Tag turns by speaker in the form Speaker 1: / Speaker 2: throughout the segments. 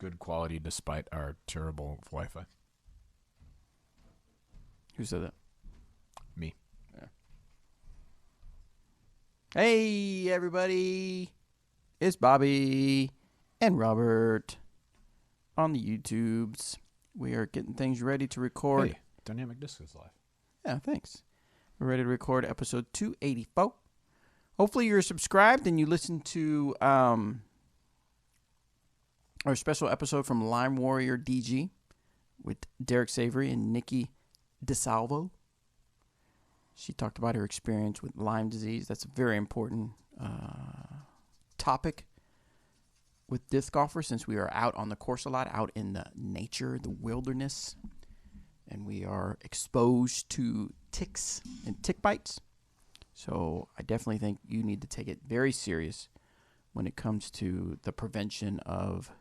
Speaker 1: good quality despite our terrible Wi-Fi.
Speaker 2: Who said that?
Speaker 1: Me.
Speaker 2: Yeah. Hey, everybody. It's Bobby and Robert on the YouTubes. We are getting things ready to record.
Speaker 1: Hey, Dynamic Disc is live.
Speaker 2: Yeah, thanks. We're ready to record episode 284. Hopefully you're subscribed and you listen to our special episode from Lyme Warrior DG with Derek Savory and Nikki DeSalvo. She talked about her experience with Lyme disease. That's a very important topic with disc golfers, since we are out on the course a lot, out in the nature, the wilderness, and we are exposed to ticks and tick bites. So I definitely think you need to take it very serious when it comes to the prevention of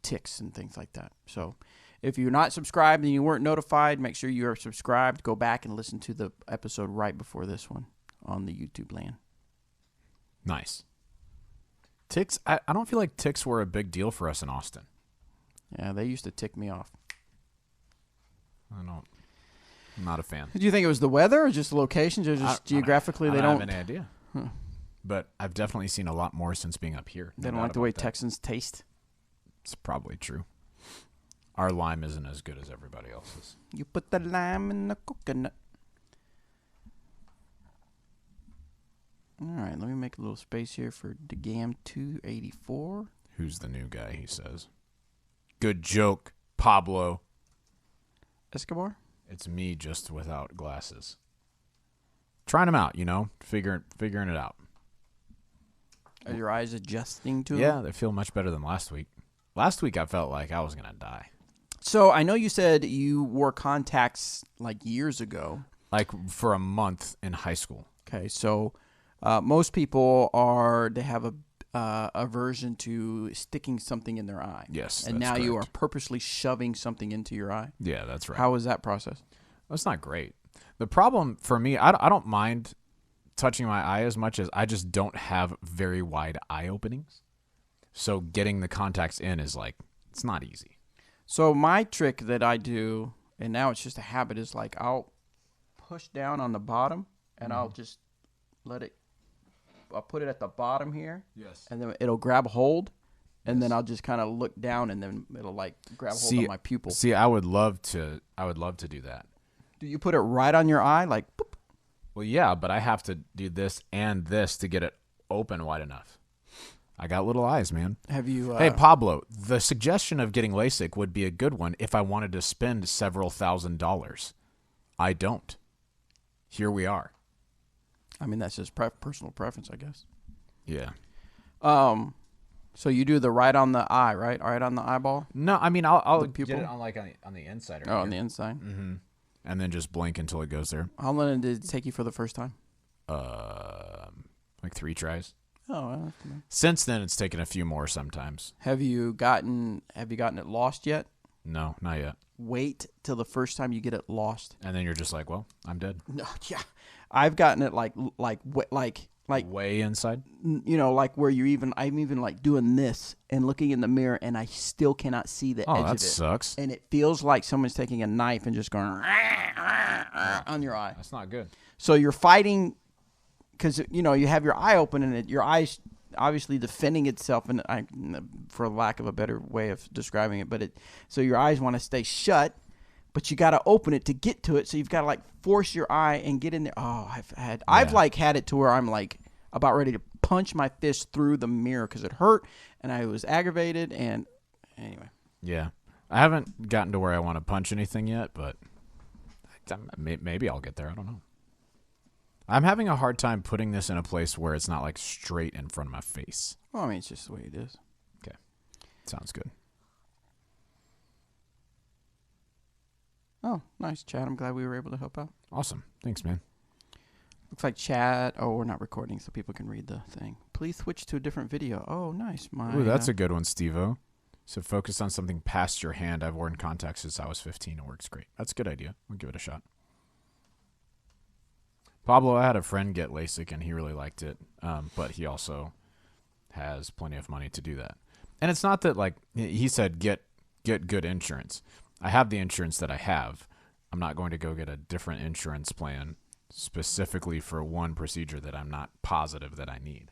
Speaker 2: ticks and things like that. So if you're not subscribed and you weren't notified, make sure you are subscribed. Go back and listen to the episode right before this one on the YouTube land.
Speaker 1: Nice. Ticks, I don't feel like ticks were a big deal for us in Austin.
Speaker 2: Yeah, they used to tick me off.
Speaker 1: I'm not a fan.
Speaker 2: Do you think it was the weather or just the locations or just geographically
Speaker 1: I
Speaker 2: they
Speaker 1: don't
Speaker 2: don't?
Speaker 1: have any idea.
Speaker 2: Huh.
Speaker 1: But I've definitely seen a lot more since being up here.
Speaker 2: They don't like the way Texans taste.
Speaker 1: It's probably true. Our lime isn't as good as everybody else's.
Speaker 2: You put the lime in the coconut. All right, let me make a little space here for DeGam 284.
Speaker 1: Who's the new guy, he says. Good joke, Pablo.
Speaker 2: Escobar?
Speaker 1: It's me, just without glasses. Trying them out, figuring it out.
Speaker 2: Are your eyes adjusting to
Speaker 1: Yeah,
Speaker 2: them?
Speaker 1: they feel much better than last week. Last week I felt like I was going to die.
Speaker 2: So I know you said you wore contacts like years ago.
Speaker 1: Like for a month in high school.
Speaker 2: Okay, so most people they have a aversion to sticking something in their eye.
Speaker 1: Yes,
Speaker 2: and
Speaker 1: that's
Speaker 2: now you are
Speaker 1: correct.
Speaker 2: purposely shoving something into your eye.
Speaker 1: Yeah, that's right.
Speaker 2: How was that process?
Speaker 1: That's not great. The problem for me, I don't mind touching my eye as much as I just don't have very wide eye openings. So getting the contacts in is like, it's not easy.
Speaker 2: So my trick that I do, and now it's just a habit, is like I'll push down on the bottom and I'll just I'll put it at the bottom here.
Speaker 1: Yes.
Speaker 2: And then it'll grab hold, and then I'll just kind of look down, and then it'll like grab hold of my pupil.
Speaker 1: See, I would love to do that.
Speaker 2: Do you put it right on your eye, like? Boop?
Speaker 1: Well, yeah, but I have to do this and this to get it open wide enough. I got little eyes, man.
Speaker 2: Have you?
Speaker 1: Hey, Pablo, the suggestion of getting LASIK would be a good one if I wanted to spend several $1,000s. I don't. Here we are.
Speaker 2: I mean, that's just personal preference, I guess.
Speaker 1: Yeah.
Speaker 2: So you do the right on the eye, right? Right on the eyeball?
Speaker 1: No, I mean I'll
Speaker 2: The
Speaker 1: get
Speaker 2: pupil?
Speaker 1: it on the inside.
Speaker 2: Oh, on the inside.
Speaker 1: Mm-hmm. And then just blink until it goes there.
Speaker 2: How long did it take you for the first time?
Speaker 1: Like 3 tries.
Speaker 2: Oh,
Speaker 1: Since then, it's taken a few more sometimes.
Speaker 2: have you gotten it lost yet?
Speaker 1: No, not yet.
Speaker 2: Wait till the first time you get it lost.
Speaker 1: And then you're just like, well, I'm dead.
Speaker 2: No, yeah, I've gotten it like
Speaker 1: Way inside.
Speaker 2: like where I'm even like doing this and looking in the mirror, and I still cannot see the edge of
Speaker 1: that
Speaker 2: it.
Speaker 1: sucks.
Speaker 2: And it feels like someone's taking a knife and just going on your eye.
Speaker 1: That's not good.
Speaker 2: So you're fighting because you have your eye open, and your eye's obviously defending itself, and for lack of a better way of describing it, so your eyes want to stay shut, but you got to open it to get to it. So you've got to like force your eye and get in there. Oh, I've like had it to where I'm like about ready to punch my fist through the mirror because it hurt and I was aggravated. And anyway,
Speaker 1: Yeah, I haven't gotten to where I want to punch anything yet, but maybe I'll get there. I don't know. I'm having a hard time putting this in a place where it's not like straight in front of my face.
Speaker 2: well, I mean, it's just the way it is.
Speaker 1: Okay, sounds good.
Speaker 2: Oh, nice, Chad. I'm glad we were able to help out.
Speaker 1: Awesome. Thanks, man.
Speaker 2: Looks like Chad. Oh, we're not recording, so people can read the thing. Please switch to a different video. Oh, nice.
Speaker 1: Ooh, that's a good one, Steve-O. So focus on something past your hand. I've worn contacts since I was 15. It works great. That's a good idea. I'll give it a shot. Pablo, I had a friend get LASIK, and he really liked it, but he also has plenty of money to do that. And it's not that, like, he said get good insurance. I have the insurance that I have. I'm not going to go get a different insurance plan specifically for one procedure that I'm not positive that I need.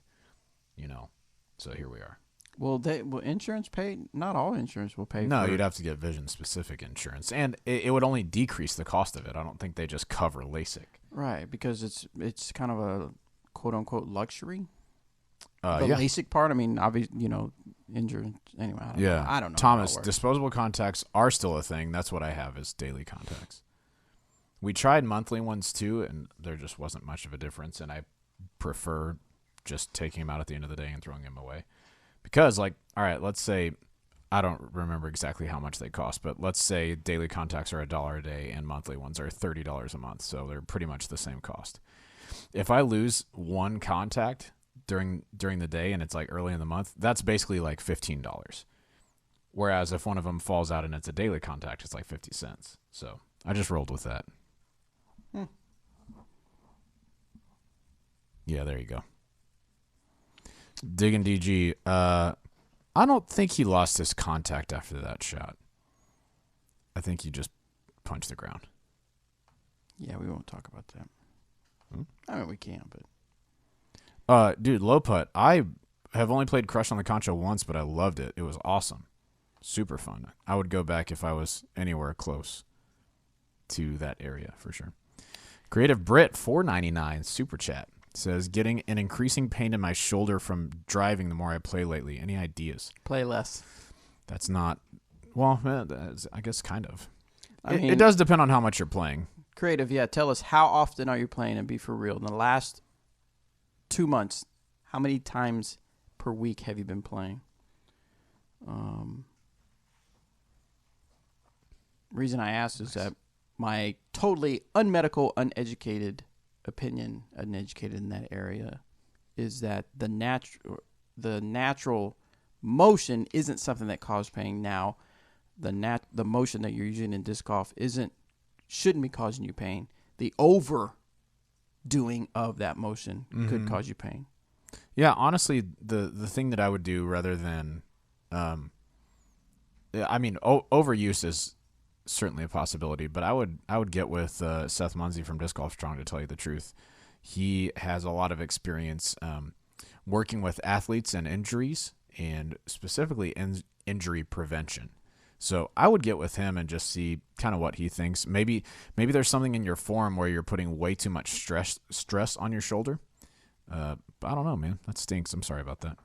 Speaker 1: So here we are.
Speaker 2: Will insurance pay? Not all insurance will pay.
Speaker 1: No, you'd have to get vision-specific insurance, and it would only decrease the cost of it. I don't think they just cover LASIK.
Speaker 2: Right, because it's kind of a quote-unquote luxury. The
Speaker 1: Yeah.
Speaker 2: LASIK part, I mean, obviously, insurance. Anyway, I don't know.
Speaker 1: Thomas, disposable contacts are still a thing. That's what I have is daily contacts. We tried monthly ones too, and there just wasn't much of a difference, and I prefer just taking them out at the end of the day and throwing them away. Because, like, all right, let's say, I don't remember exactly how much they cost, but let's say daily contacts are $1 a day and monthly ones are $30 a month, so they're pretty much the same cost. If I lose one contact during the day and it's like early in the month, that's basically like $15. Whereas if one of them falls out and it's a daily contact, it's like 50 cents. So I just rolled with that. Yeah, there you go. Diggin' DG. I don't think he lost his contact after that shot. I think he just punched the ground.
Speaker 2: Yeah, we won't talk about that. I mean, we can,
Speaker 1: but... dude, low putt. I have only played Crush on the Concho once, but I loved it. It was awesome. Super fun. I would go back if I was anywhere close to that area, for sure. Creative Brit, $4.99, super chat. Says, getting an increasing pain in my shoulder from driving the more I play lately. Any ideas?
Speaker 2: play less.
Speaker 1: That's not... Well, I guess kind of.
Speaker 2: I mean,
Speaker 1: it does depend on how much you're playing.
Speaker 2: Creative, yeah. Tell us, how often are you playing, and be for real? In the last 2 months, how many times per week have you been playing? Reason I ask is that my totally unmedical, uneducated opinion, uneducated in that area, is that the natural motion isn't something that causes pain. Now, the motion that you're using in disc golf shouldn't be causing you pain. The overdoing of that motion could cause you pain.
Speaker 1: Yeah, honestly, the thing that I would do rather than, overuse is certainly a possibility, but I would get with Seth Munsey from Disc Golf Strong, to tell you the truth. He has a lot of experience working with athletes and injuries, and specifically injury prevention. So I would get with him and just see kind of what he thinks. Maybe there's something in your form where you're putting way too much stress on your shoulder. But I don't know, man. That stinks. I'm sorry about that.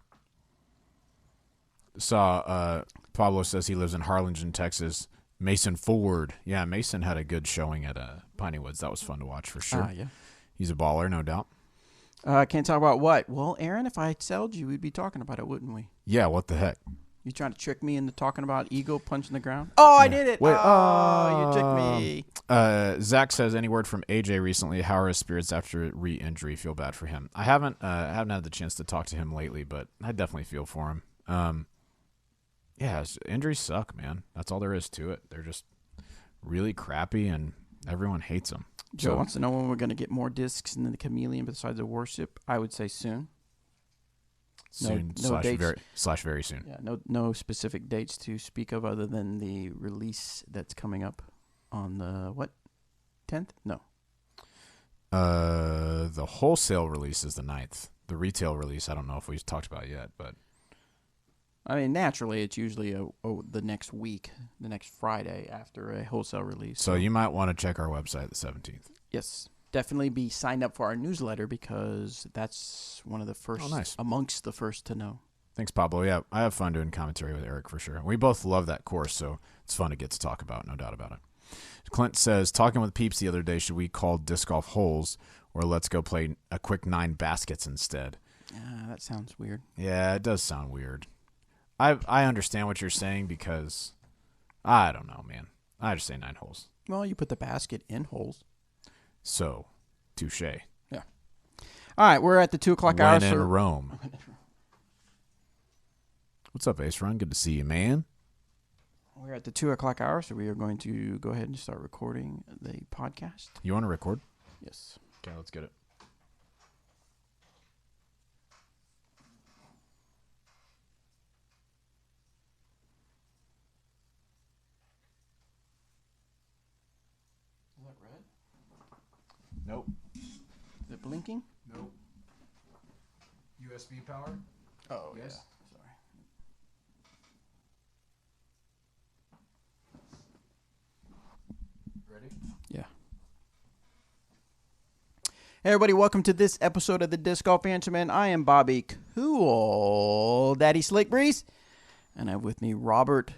Speaker 1: Saw Pablo says he lives in Harlingen, Texas. Mason Ford. Yeah, Mason had a good showing at Piney Woods. That was fun to watch for sure.
Speaker 2: Yeah.
Speaker 1: He's a baller, no doubt.
Speaker 2: Can't talk about what? Well, Aaron, if I told you, we'd be talking about it, wouldn't we?
Speaker 1: Yeah, what the heck?
Speaker 2: You trying to trick me into talking about ego punching the ground? Oh, yeah. I did it.
Speaker 1: Wait,
Speaker 2: you tricked me.
Speaker 1: Zach says, any word from AJ recently? How are his spirits after re-injury? Feel bad for him. I haven't had the chance to talk to him lately, but I definitely feel for him. Yeah, injuries suck, man. That's all there is to it. They're just really crappy, and everyone hates them.
Speaker 2: Joe wants to know when we're going to get more discs in the Chameleon besides the Worship. I would say soon.
Speaker 1: Soon very soon.
Speaker 2: Yeah, no specific dates to speak of other than the release that's coming up on the 10th? No.
Speaker 1: The wholesale release is the 9th. The retail release, I don't know if we've talked about yet, but
Speaker 2: I mean, naturally, it's usually the next week, the next Friday after a wholesale release.
Speaker 1: So you might want to check our website the 17th.
Speaker 2: Yes. Definitely be signed up for our newsletter, because that's one of the first, amongst the first to know.
Speaker 1: Thanks, Pablo. Yeah, I have fun doing commentary with Eric for sure. We both love that course, so it's fun to get to talk about, no doubt about it. Clint says, talking with Peeps the other day, should we call disc golf holes, or let's go play a quick 9 baskets instead?
Speaker 2: That sounds weird.
Speaker 1: Yeah, it does sound weird. I understand what you're saying, because I don't know, man. I just say 9 holes.
Speaker 2: Well, you put the basket in holes.
Speaker 1: So, touche.
Speaker 2: Yeah. All right, we're at the 2 o'clock hour.
Speaker 1: When in Rome. What's up, Ace Run? Good to see you, man.
Speaker 2: We're at the 2 o'clock hour, so we are going to go ahead and start recording the podcast.
Speaker 1: You want to record?
Speaker 2: Yes.
Speaker 1: Okay, let's get it. Nope.
Speaker 2: Is it blinking?
Speaker 1: Nope. USB power?
Speaker 2: Oh,
Speaker 1: Yes.
Speaker 2: yeah. Sorry.
Speaker 1: Ready?
Speaker 2: Yeah. Hey, everybody. Welcome to this episode of the Disc Golf Answerman. I am Bobby Cool Daddy Slick Breeze. And I have with me Robert,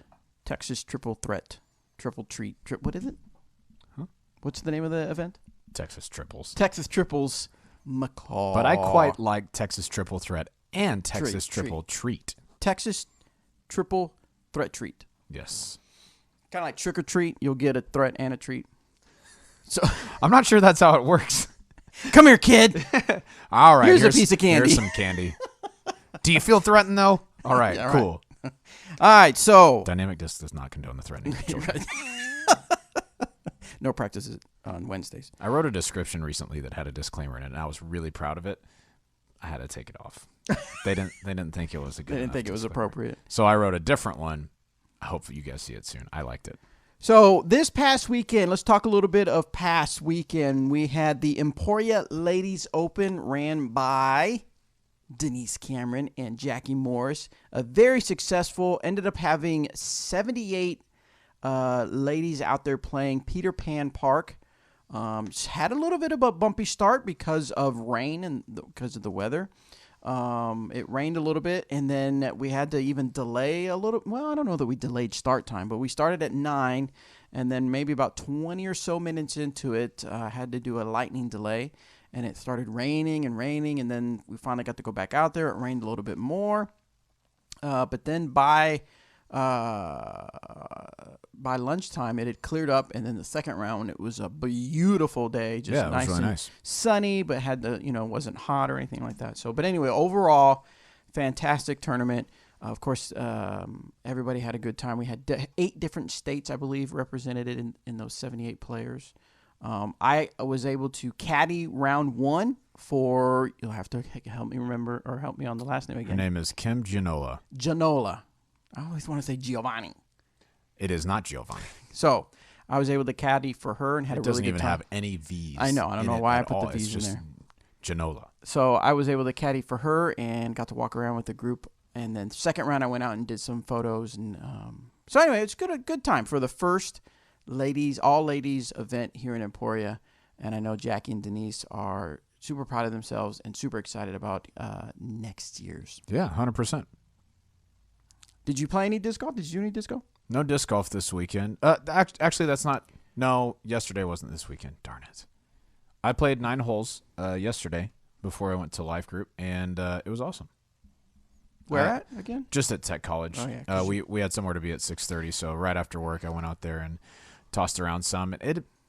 Speaker 2: Texas Triple Threat. Triple Treat. What is it?
Speaker 1: Huh?
Speaker 2: What's the name of the event?
Speaker 1: Texas Triples.
Speaker 2: Texas Triples Mccabe.
Speaker 1: But I quite like Texas Triple Threat and Texas Triple Treat.
Speaker 2: Texas Triple Threat Treat.
Speaker 1: Yes.
Speaker 2: Kind of like trick or treat. You'll get a threat and a treat. So
Speaker 1: I'm not sure that's how it works.
Speaker 2: come here, kid.
Speaker 1: All right.
Speaker 2: Here's a piece of candy.
Speaker 1: Here's some candy. Do you feel threatened, though? All right,
Speaker 2: Yeah,
Speaker 1: cool.
Speaker 2: All right, so.
Speaker 1: Dynamic Disc does not condone the threatening of children.
Speaker 2: No practices on Wednesdays.
Speaker 1: I wrote a description recently that had a disclaimer in it, and I was really proud of it. I had to take it off. They didn't think it was a good
Speaker 2: They didn't
Speaker 1: enough
Speaker 2: think it was
Speaker 1: disclaimer.
Speaker 2: appropriate.
Speaker 1: So I wrote a different one. I hope you guys see it soon. I liked it.
Speaker 2: So this past weekend, let's talk a little bit of past weekend. We had the Emporia Ladies Open ran by Denise Cameron and Jackie Morris. A very successful, ended up having 78 ladies out there playing Peter Pan Park. Had a little bit of a bumpy start because of rain and because of the weather. It rained a little bit, and then we had to even delay a little. Well, I don't know that we delayed start time, but we started at 9, and then maybe about 20 or so minutes into it, had to do a lightning delay, and it started raining, and then we finally got to go back out there. It rained a little bit more, but then by lunchtime, it had cleared up, and then the second round, it was a beautiful day, just
Speaker 1: Yeah, it was really
Speaker 2: and
Speaker 1: nice.
Speaker 2: sunny, but had the wasn't hot or anything like that. So, but anyway, overall, fantastic tournament. Of course, everybody had a good time. We had 8 different states, I believe, represented in those 78 players. I was able to caddy round 1 for. You'll have to help me remember or help me on the last name again.
Speaker 1: Her name is Kim Genola.
Speaker 2: Janola. I always want to say Giovanni.
Speaker 1: It is not Giovanni.
Speaker 2: So I was able to caddy for her and had
Speaker 1: It
Speaker 2: a really
Speaker 1: doesn't
Speaker 2: good
Speaker 1: even
Speaker 2: time.
Speaker 1: have any V's.
Speaker 2: I know. I don't know why I put the V's in
Speaker 1: it's
Speaker 2: there.
Speaker 1: just Genola.
Speaker 2: So I was able to caddy for her and got to walk around with the group. And then second round, I went out and did some photos. And so anyway, it's a good time for the first all ladies event here in Emporia. And I know Jackie and Denise are super proud of themselves and super excited about next year's.
Speaker 1: Yeah, 100%.
Speaker 2: Did you play any disc golf? Did you do any disc golf?
Speaker 1: No disc golf this weekend. Actually, that's not. No, yesterday wasn't this weekend. Darn it. I played 9 holes yesterday before I went to life group, and it was awesome.
Speaker 2: Where at again?
Speaker 1: Just at Tech College.
Speaker 2: Oh, yeah, 'cause
Speaker 1: we had somewhere to be at 6:30, so right after work, I went out there and tossed around some.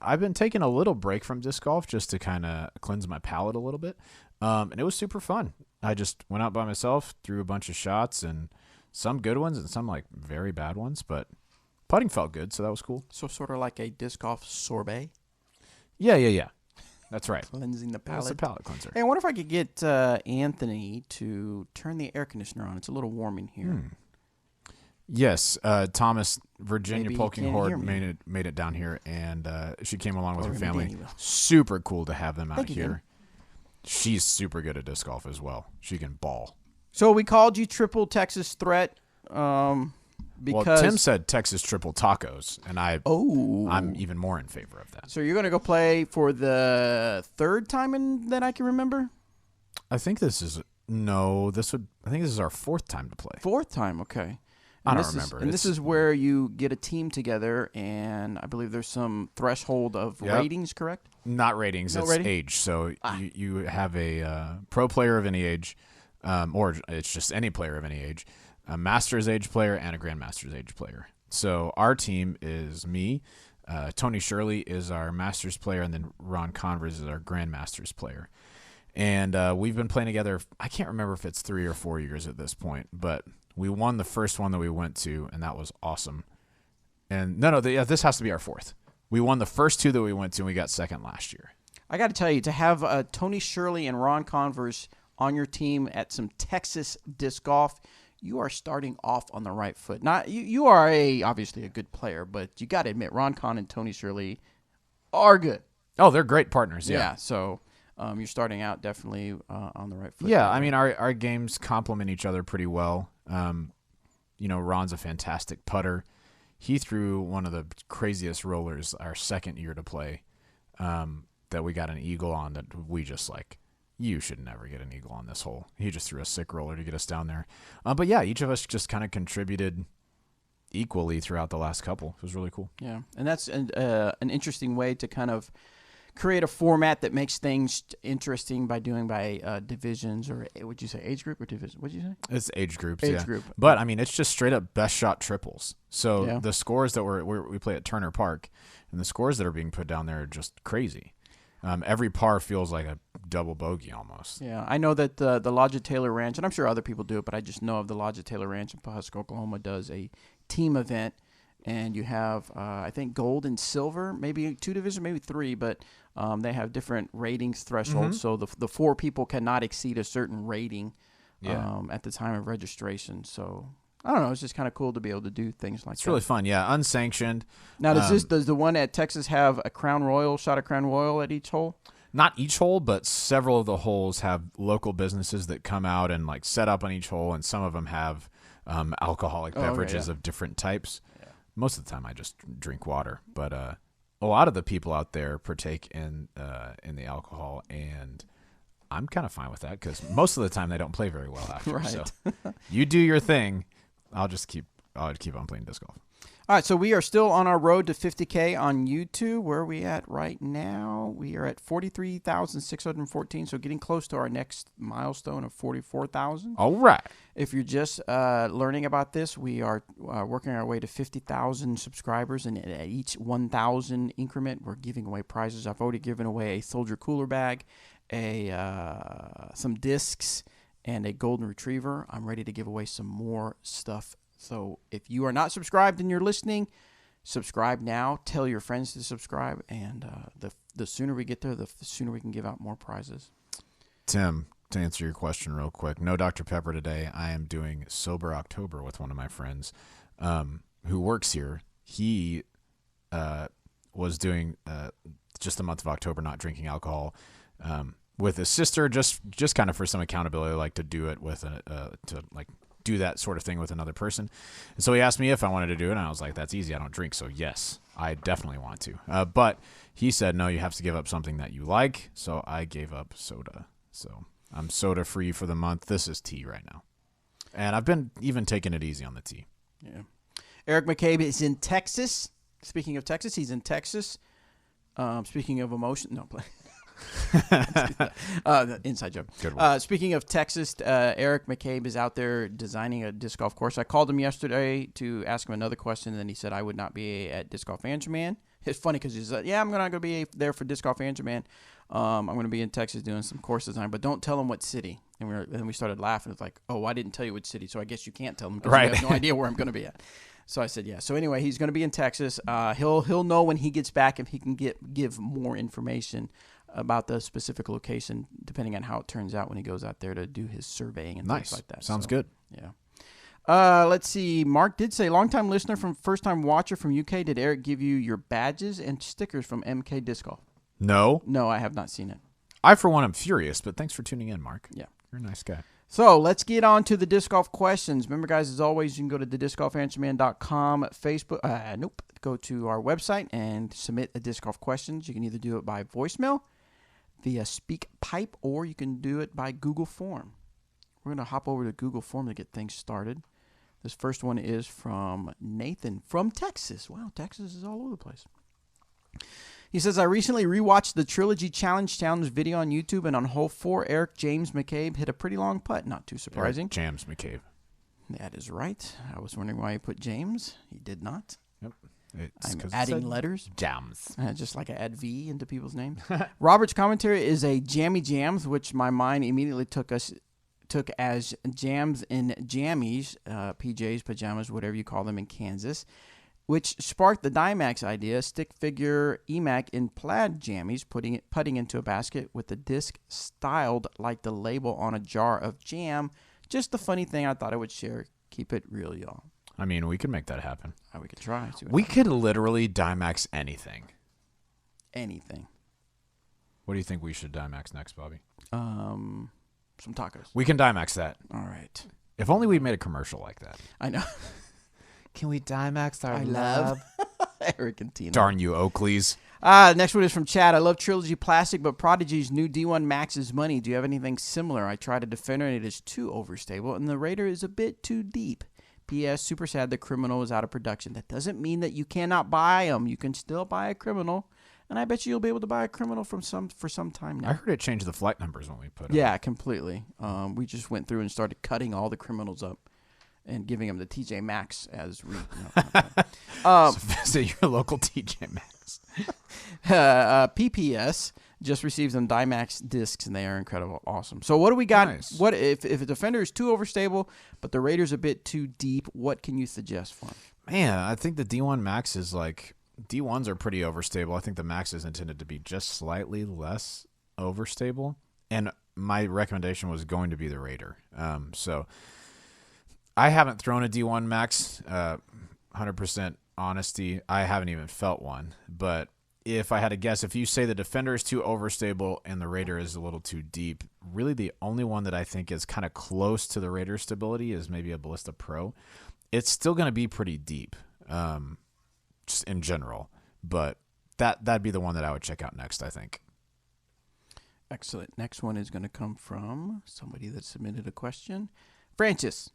Speaker 1: I've been taking a little break from disc golf just to kind of cleanse my palate a little bit, and it was super fun. I just went out by myself, threw a bunch of shots, and some good ones and some like very bad ones, but putting felt good, so that was cool.
Speaker 2: So sort of like a disc golf sorbet,
Speaker 1: Yeah. That's right.
Speaker 2: cleansing the
Speaker 1: It's a
Speaker 2: palate.
Speaker 1: palate cleanser.
Speaker 2: Hey, I wonder if I could get Anthony to turn the air conditioner on. It's a little warm in here.
Speaker 1: Yes, Thomas, Virginia
Speaker 2: Maybe he
Speaker 1: Polking
Speaker 2: can't hear
Speaker 1: Horde
Speaker 2: me.
Speaker 1: made it down here, and she came along with
Speaker 2: Or
Speaker 1: her
Speaker 2: maybe
Speaker 1: family.
Speaker 2: Danny will.
Speaker 1: Super cool to have them out
Speaker 2: Thank you,
Speaker 1: here.
Speaker 2: Danny.
Speaker 1: She's super good at disc golf as well. She can ball.
Speaker 2: So we called you Triple Texas Threat because
Speaker 1: Well, Tim said Texas Triple Tacos, and I'm even more in favor of that.
Speaker 2: So you're going to go play for the third time that I can remember?
Speaker 1: I think this is our 4th time to play.
Speaker 2: Fourth time, okay.
Speaker 1: I
Speaker 2: And
Speaker 1: don't
Speaker 2: this
Speaker 1: remember.
Speaker 2: And this is where you get a team together, and I believe there's some threshold of
Speaker 1: Yep.
Speaker 2: ratings, correct?
Speaker 1: Not ratings,
Speaker 2: No
Speaker 1: it's
Speaker 2: rating?
Speaker 1: age. So you have a pro player of any age, or it's just any player of any age, a Masters age player, and a Grandmasters age player. So our team is me, Tony Shirley is our Masters player, and then Ron Converse is our Grandmasters player. And we've been playing together, I can't remember if it's 3 or 4 years at this point, but we won the first one that we went to, and that was awesome. And this has to be our 4th. We won the first 2 that we went to, and we got second last year.
Speaker 2: I got to tell you, to have Tony Shirley and Ron Converse on your team at some Texas disc golf, you are starting off on the right foot. Not you are obviously a good player, but you got to admit Ron Con and Tony Shirley are good.
Speaker 1: Oh, they're great partners.
Speaker 2: Yeah.
Speaker 1: Yeah.
Speaker 2: So you're starting out definitely on the right foot.
Speaker 1: Yeah.
Speaker 2: there,
Speaker 1: I
Speaker 2: right?
Speaker 1: mean, our games complement each other pretty well. Ron's a fantastic putter. He threw one of the craziest rollers our second year to play that we got an eagle on that we just like, you should never get an eagle on this hole. He just threw a sick roller to get us down there. But yeah, each of us just kind of contributed equally throughout the last couple. It was really cool.
Speaker 2: Yeah, and that's an interesting way to kind of create a format that makes things interesting by doing by divisions, or would you say age group or division? What'd you say?
Speaker 1: It's age groups,
Speaker 2: Age
Speaker 1: yeah.
Speaker 2: group.
Speaker 1: But I mean, it's just straight up best shot triples. So
Speaker 2: Yeah.
Speaker 1: the scores that we play at Turner Park, and the scores that are being put down there are just crazy. Every par feels like a double bogey almost.
Speaker 2: Yeah, I know that the Lodge Taylor Ranch, and I'm sure other people do it, but I just know of the Lodge Taylor Ranch in Pawhuska, Oklahoma, does a team event, and you have I think gold and silver, maybe 2 divisions, maybe 3, but they have different ratings thresholds. So the 4 people cannot exceed a certain rating at the time of registration. So I don't know, it's just kind of cool to be able to do things like that.
Speaker 1: It's really fun, yeah. Unsanctioned.
Speaker 2: Now, does the one at Texas have a shot of Crown Royal at each hole?
Speaker 1: Not each hole, but several of the holes have local businesses that come out and like set up on each hole, and some of them have alcoholic beverages of different types. Yeah. Most of the time, I just drink water, but a lot of the people out there partake in the alcohol, and I'm kind of fine with that because most of the time they don't play very well after.
Speaker 2: Right.
Speaker 1: So you do your thing. I'll keep on playing disc golf.
Speaker 2: All right, so we are still on our road to 50K on YouTube. Where are we at right now? We are at 43,614, so getting close to our next milestone of 44,000.
Speaker 1: All right.
Speaker 2: If you're just learning about this, we are working our way to 50,000 subscribers, and at each 1,000 increment, we're giving away prizes. I've already given away a Soldier Cooler bag, some discs, and a golden retriever. I'm ready to give away some more stuff. So if you are not subscribed and you're listening, subscribe now. Tell your friends to subscribe, and the sooner we get there, the sooner we can give out more prizes.
Speaker 1: Tim, to answer your question real quick, no Dr. Pepper today. I am doing Sober October with one of my friends who works here. He was doing just the month of October not drinking alcohol with his sister, just kind of for some accountability, like to do it with do that sort of thing with another person. And so he asked me if I wanted to do it, and I was like, that's easy. I don't drink. So yes, I definitely want to. But he said, no, you have to give up something that you like. So I gave up soda. So I'm soda free for the month. This is tea right now. And I've been even taking it easy on the tea.
Speaker 2: Yeah. Eric Mccabe is in Texas. Speaking of Texas, he's in Texas. Speaking of emotion, no, play. Inside joke.
Speaker 1: Good one.
Speaker 2: Speaking of Texas, Eric Mccabe is out there designing a disc golf course. I called him yesterday to ask him another question, and then he said I would not be at Disc Golf Anchorman. It's funny because he's like, yeah, I'm not going to be there for Disc Golf Anchorman. I'm going to be in Texas doing some course design, but don't tell him what city. And then we started laughing. It's like, oh, I didn't tell you which city, so I guess you can't tell him because you have no idea where I'm going to be at. So I said, yeah. So anyway, he's going to be in Texas. He'll know when he gets back if he can give more information about the specific location, depending on how it turns out when he goes out there to do his surveying and things like that.
Speaker 1: Sounds good.
Speaker 2: Yeah. Let's see. Mark did say, long-time listener from first-time watcher from UK. Did Eric give you your badges and stickers from MK Disc Golf?
Speaker 1: No.
Speaker 2: No, I have not seen it.
Speaker 1: I, for one, am furious, but thanks for tuning in, Mark.
Speaker 2: Yeah.
Speaker 1: You're a nice guy.
Speaker 2: So let's get on to the disc golf questions. Remember, guys, as always, you can go to thediscgolfanswerman.com, Facebook. Go to our website and submit a disc golf questions. You can either do it by voicemail, via SpeakPipe, or you can do it by Google Form. We're going to hop over to Google Form to get things started. This first one is from Nathan from Texas. Wow, Texas is all over the place. He says, I recently rewatched the Trilogy Challenge video on YouTube, and on hole 4, Eric James Mccabe hit a pretty long putt. Not too surprising.
Speaker 1: Eric James Mccabe.
Speaker 2: That is right. I was wondering why he put James. He did not.
Speaker 1: Yep.
Speaker 2: I'm adding letters.
Speaker 1: Jams.
Speaker 2: Just like I add V into people's names. Robert's commentary is a jammy jams, which my mind immediately took as jams and jammies, PJs, pajamas, whatever you call them in Kansas, which sparked the Dymax idea, stick figure EMAC in plaid jammies, putting into a basket with the disc styled like the label on a jar of jam. Just the funny thing I thought I would share. Keep it real, y'all.
Speaker 1: I mean, we could make that happen.
Speaker 2: We could try.
Speaker 1: We could literally Dymax anything.
Speaker 2: Anything.
Speaker 1: What do you think we should Dimax next, Bobby?
Speaker 2: Some tacos.
Speaker 1: We can Dimax that.
Speaker 2: All right.
Speaker 1: If only we made a commercial like that.
Speaker 2: I know.
Speaker 1: Can we Dimax our
Speaker 2: I love Eric and Tina.
Speaker 1: Darn you, Oakleys.
Speaker 2: Next one is from Chad. I love Trilogy Plastic, but Prodigy's new D1 Max is money. Do you have anything similar? I tried a Defender and it is too overstable, and the Raider is a bit too deep. P.S. Super sad the Criminal is out of production. That doesn't mean that you cannot buy them. You can still buy a Criminal, and I bet you'll be able to buy a Criminal for some time now.
Speaker 1: I heard it changed the flight numbers when we put it.
Speaker 2: Yeah, completely. We just went through and started cutting all the Criminals up and giving them the TJ Maxx as
Speaker 1: So your local TJ Maxx.
Speaker 2: PPS just received some Dimax discs, and they are incredible. Awesome. So what do we got?
Speaker 1: Nice.
Speaker 2: What if a Defender is too overstable, but the Raider's a bit too deep? What can you suggest for him?
Speaker 1: Man, I think the D1 Max is like, D1s are pretty overstable. I think the Max is intended to be just slightly less overstable. And my recommendation was going to be the Raider. So I haven't thrown a D1 Max, 100% honesty. I haven't even felt one. But if I had to guess, if you say the Defender is too overstable and the Raider is a little too deep, really the only one that I think is kind of close to the Raider stability is maybe a Ballista Pro. It's still going to be pretty deep, just in general. But that'd be the one that I would check out next, I think.
Speaker 2: Excellent. Next one is going to come from somebody that submitted a question. Francis,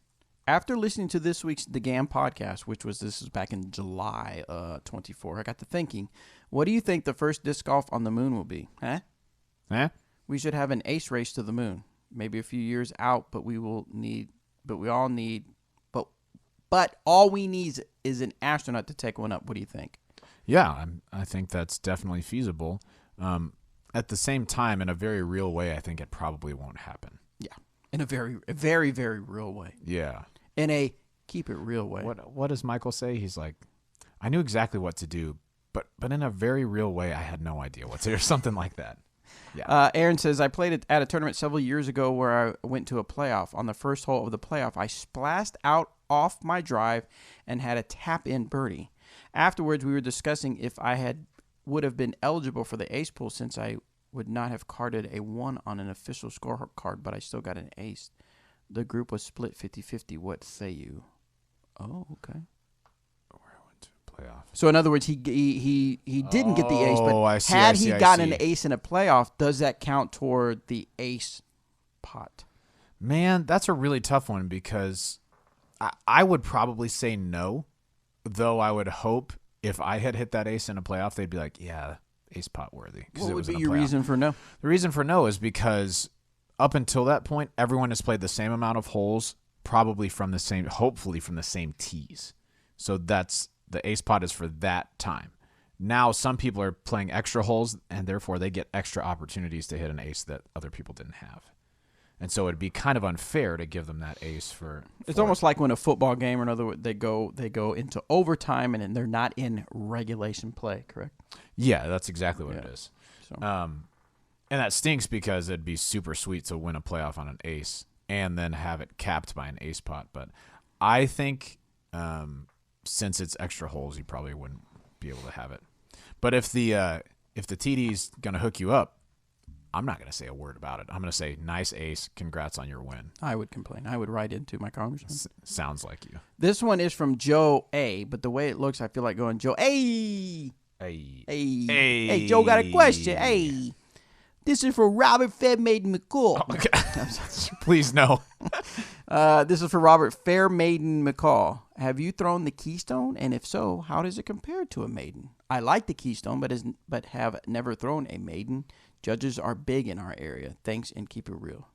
Speaker 2: after listening to this week's The Gam podcast, which was back in July 24, I got to thinking, what do you think the first disc golf on the moon will be? Huh? We should have an ace race to the moon. Maybe a few years out, but all we need is an astronaut to take one up. What do you think?
Speaker 1: Yeah, I think that's definitely feasible. At the same time, in a very real way, I think it probably won't happen.
Speaker 2: Yeah, in a very, very, very real way.
Speaker 1: Yeah.
Speaker 2: In a keep it real way.
Speaker 1: What does Michael say? He's like, I knew exactly what to do, but in a very real way, I had no idea what to do, or something like that. Yeah.
Speaker 2: Aaron says, I played at a tournament several years ago where I went to a playoff. On the first hole of the playoff, I splashed out off my drive and had a tap-in birdie. Afterwards, we were discussing if I would have been eligible for the ace pool since I would not have carded a 1 on an official scorecard, but I still got an ace. The group was split 50-50. What say you? Oh, okay.
Speaker 1: Where I went to playoff.
Speaker 2: So in other words, he didn't get the ace, but
Speaker 1: I see,
Speaker 2: had he gotten an ace in a playoff, does that count toward the ace pot?
Speaker 1: Man, that's a really tough one because I would probably say no, though I would hope if I had hit that ace in a playoff, they'd be like, yeah, ace pot worthy.
Speaker 2: What would be your reason for no?
Speaker 1: The reason for no is because up until that point, everyone has played the same amount of holes, hopefully from the same tees. So that's the ace pot is for that time. Now some people are playing extra holes, and therefore they get extra opportunities to hit an ace that other people didn't have. And so it'd be kind of unfair to give them that ace for.
Speaker 2: It's almost like when a football game, or in other words, they go into overtime and they're not in regulation play. Correct?
Speaker 1: Yeah, that's exactly what it is.
Speaker 2: So.
Speaker 1: And that stinks because it'd be super sweet to win a playoff on an ace and then have it capped by an ace pot. But I think since it's extra holes, you probably wouldn't be able to have it. But if the TD's gonna hook you up, I'm not going to say a word about it. I'm going to say, nice ace. Congrats on your win.
Speaker 2: I would complain. I would write into my congressman.
Speaker 1: Sounds like you.
Speaker 2: This one is from Joe A., but the way it looks, I feel like going, Joe A. Hey, Joe got a question. Hey. This is for Robert Fairmaiden McCall.
Speaker 1: Oh, okay. Please, no.
Speaker 2: This is for Robert Fairmaiden McCall. Have you thrown the Keystone? And if so, how does it compare to a maiden? I like the Keystone, but have never thrown a maiden. Judges are big in our area. Thanks, and keep it real.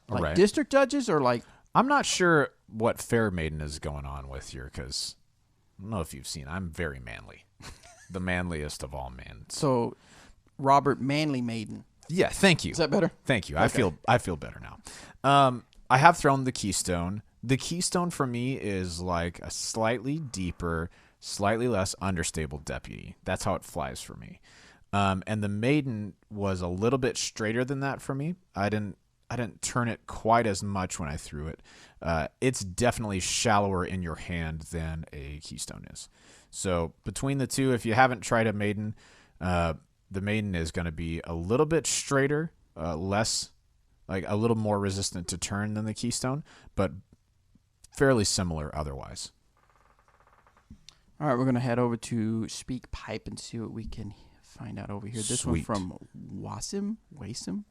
Speaker 2: Like
Speaker 1: right.
Speaker 2: District judges or like...
Speaker 1: I'm not sure what Fair Maiden is going on with here because I don't know if you've seen. I'm very manly. The manliest of all men.
Speaker 2: So, Robert Manly Maiden.
Speaker 1: Yeah, thank you.
Speaker 2: Is that better?
Speaker 1: Thank you.
Speaker 2: Okay.
Speaker 1: I feel better now. I have thrown the Keystone. The Keystone for me is like a slightly deeper, slightly less understable deputy. That's how it flies for me. And the Maiden was a little bit straighter than that for me. I didn't turn it quite as much when I threw it. It's definitely shallower in your hand than a Keystone is. So between the two, if you haven't tried a Maiden, the Maiden is going to be a little bit straighter, less, like a little more resistant to turn than the Keystone, but fairly similar otherwise.
Speaker 2: All right, we're going to head over to Speak Pipe and see what we can find out over here. This
Speaker 1: Sweet.
Speaker 2: one from Wasim.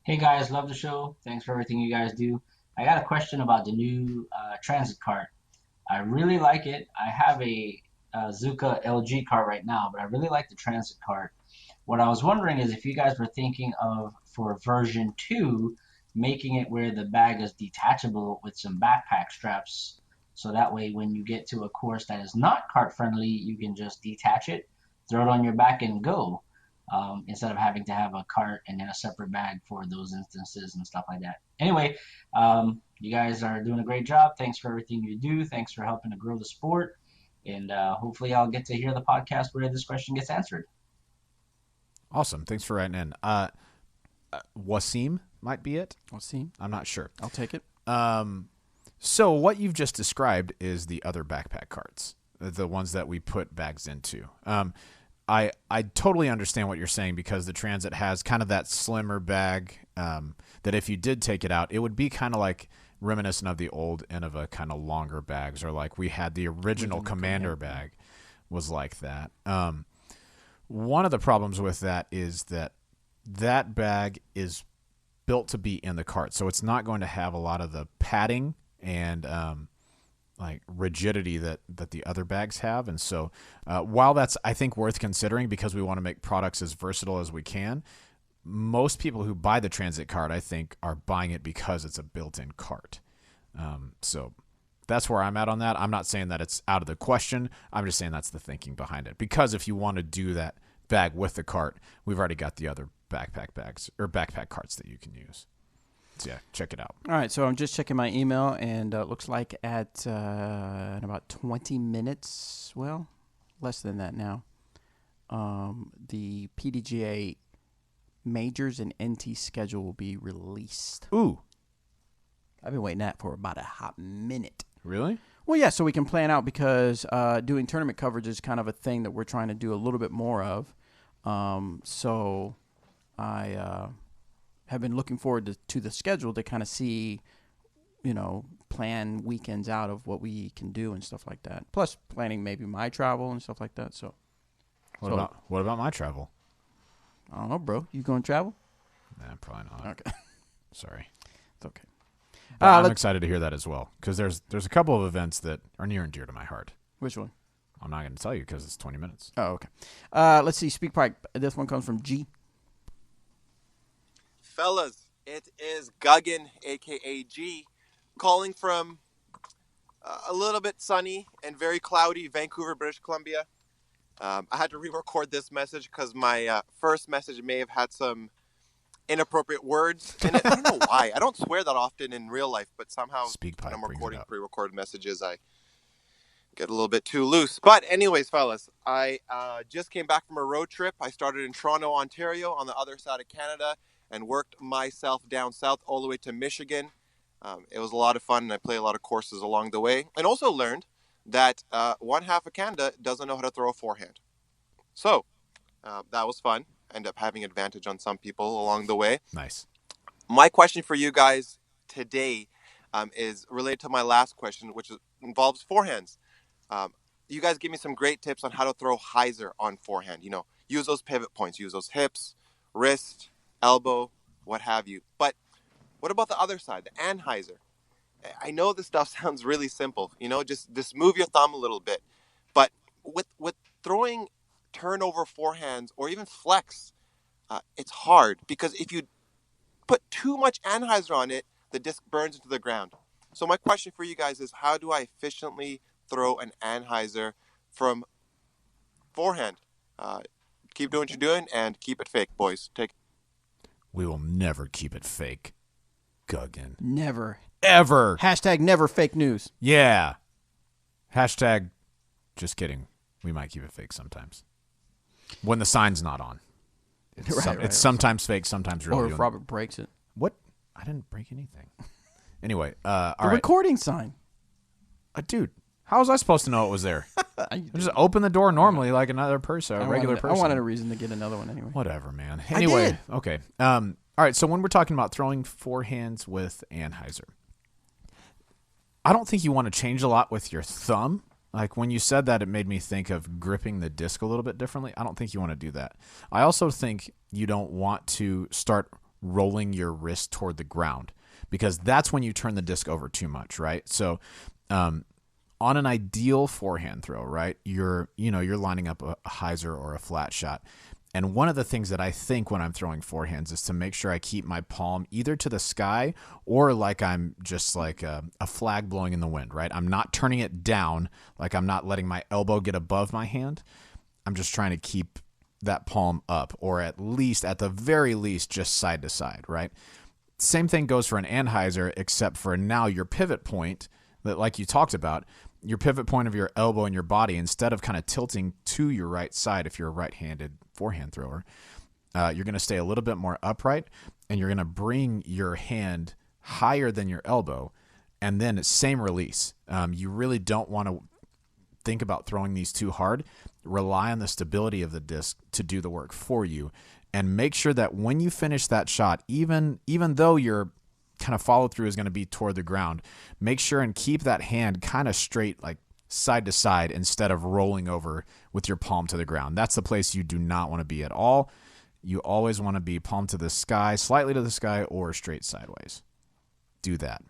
Speaker 3: Hey guys, love the show. Thanks for everything you guys do. I got a question about the new transit cart. I really like it. I have a Zuka LG cart right now, but I really like the transit cart. What I was wondering is if you guys were thinking of, for version 2, making it where the bag is detachable with some backpack straps. So that way when you get to a course that is not cart friendly, you can just detach it, throw it on your back and go. Instead of having to have a cart and then a separate bag for those instances and stuff like that. Anyway, you guys are doing a great job. Thanks for everything you do. Thanks for helping to grow the sport. And hopefully I'll get to hear the podcast where this question gets answered.
Speaker 1: Awesome. Thanks for writing in. Wasim might be it.
Speaker 2: Wasim.
Speaker 1: I'm not sure.
Speaker 2: I'll take it.
Speaker 1: So what you've just described is the other backpack carts, the ones that we put bags into. I totally understand what you're saying because the Transit has kind of that slimmer bag that if you did take it out, it would be kind of like reminiscent of the old Innova kind of longer bags, or like we had the original Commander bag was like that. One of the problems with that is that bag is built to be in the cart, so it's not going to have a lot of the padding and like rigidity that the other bags have. And so while that's, I think, worth considering because we want to make products as versatile as we can, most people who buy the Transit cart, I think, are buying it because it's a built-in cart. So that's where I'm at on that. I'm not saying that it's out of the question. I'm just saying that's the thinking behind it. Because if you want to do that bag with the cart, we've already got the other backpack bags or backpack carts that you can use. So yeah, check it out.
Speaker 2: All right, so I'm just checking my email, and it looks like in about 20 minutes, well, less than that now, the PDGA majors and NT schedule will be released.
Speaker 1: Ooh.
Speaker 2: I've been waiting that for about a hot minute.
Speaker 1: Really?
Speaker 2: Well, yeah, so we can plan out because doing tournament coverage is kind of a thing that we're trying to do a little bit more of. So I have been looking forward to the schedule to kind of see, plan weekends out of what we can do and stuff like that. Plus planning maybe my travel and stuff like that. So
Speaker 1: what about my travel?
Speaker 2: I don't know, bro. You going to travel?
Speaker 1: Nah, probably not.
Speaker 2: Okay.
Speaker 1: Sorry.
Speaker 2: It's okay.
Speaker 1: I'm excited to hear that as well because there's a couple of events that are near and dear to my heart.
Speaker 2: Which one?
Speaker 1: I'm not going to tell you because it's 20 minutes.
Speaker 2: Oh, okay. Let's see. Speak pipe. This one comes from G.
Speaker 4: Fellas, it is Guggen, a.k.a. G, calling from a little bit sunny and very cloudy Vancouver, British Columbia. I had to re-record this message because my first message may have had some inappropriate words in it. I don't know why. I don't swear that often in real life, but somehow when I'm recording pre-recorded messages, I get a little bit too loose. But anyways, fellas, I just came back from a road trip. I started in Toronto, Ontario, on the other side of Canada, and worked myself down south all the way to Michigan. It was a lot of fun, and I played a lot of courses along the way. And also learned that one half of Canada doesn't know how to throw a forehand. So that was fun. Ended up having advantage on some people along the way.
Speaker 1: Nice. My
Speaker 4: question for you guys today is related to my last question, which involves forehands. You guys give me some great tips on how to throw hyzer on forehand. Use those pivot points, use those hips, wrist, elbow, what have you. But what about the other side, the Anhyzer? I know this stuff sounds really simple, just move your thumb a little bit. But with throwing turnover forehands or even flex, it's hard because if you put too much Anhyzer on it, the disc burns into the ground. So my question for you guys is, how do I efficiently throw an Anhyzer from forehand? Keep doing what you're doing and keep it fake, boys.
Speaker 1: We will never keep it fake, Guggen.
Speaker 2: Never.
Speaker 1: Ever.
Speaker 2: Hashtag never fake news.
Speaker 1: Yeah. Hashtag just kidding. We might keep it fake sometimes. When the sign's not on. It's sometimes fake, sometimes real.
Speaker 2: Or if Robert breaks it.
Speaker 1: What? I didn't break anything. Anyway,
Speaker 2: the recording sign.
Speaker 1: Dude, How was I supposed to know it was there? I just open the door normally like another person, a regular person.
Speaker 2: I wanted a reason to get another one anyway.
Speaker 1: Whatever, man. Anyway, okay. All right, so when we're talking about throwing forehands with Anhyzer, I don't think you want to change a lot with your thumb. Like when you said that, it made me think of gripping the disc a little bit differently. I don't think you want to do that. I also think you don't want to start rolling your wrist toward the ground because that's when you turn the disc over too much, right? So on an ideal forehand throw, right, you're lining up a hyzer or a flat shot. And one of the things that I think when I'm throwing forehands is to make sure I keep my palm either to the sky or like I'm just like a flag blowing in the wind, right? I'm not turning it down, like I'm not letting my elbow get above my hand. I'm just trying to keep that palm up, or at the very least, just side to side, right? Same thing goes for an Anhyzer, except for now your pivot point, that like you talked about, your pivot point of your elbow and your body, instead of kind of tilting to your right side if you're a right-handed forehand thrower, you're going to stay a little bit more upright, and you're going to bring your hand higher than your elbow, and then it's same release. You really don't want to think about throwing these too hard. Rely on the stability of the disc to do the work for you, and make sure that when you finish that shot, even though your kind of follow through is going to be toward the ground, make sure and keep that hand kind of straight, like side to side, instead of rolling over with your palm to the ground. That's the place you do not want to be at all. You always want to be palm to the sky, slightly to the sky, or straight sideways. Do that.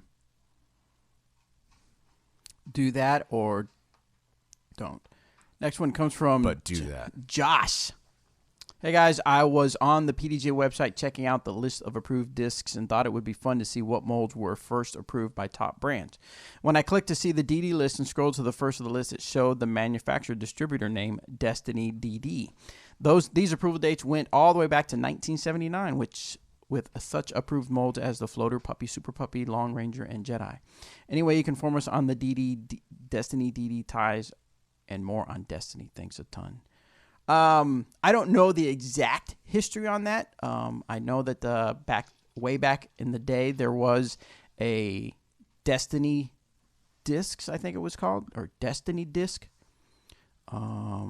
Speaker 2: Do that or don't. Next one comes from Josh. Hey guys, I was on the PDJ website checking out the list of approved discs and thought it would be fun to see what molds were first approved by top brands. When I clicked to see the DD list and scrolled to the first of the list, it showed the manufacturer distributor name, Destiny DD. These approval dates went all the way back to 1979, which with such approved molds as the Floater, Puppy, Super Puppy, Long Ranger, and Jedi. Anyway, you can form us on the Destiny DD ties and more on Destiny. Thanks a ton. I don't know the exact history on that. I know that way back in the day, there was a Destiny discs, I think it was called, or Destiny disc. I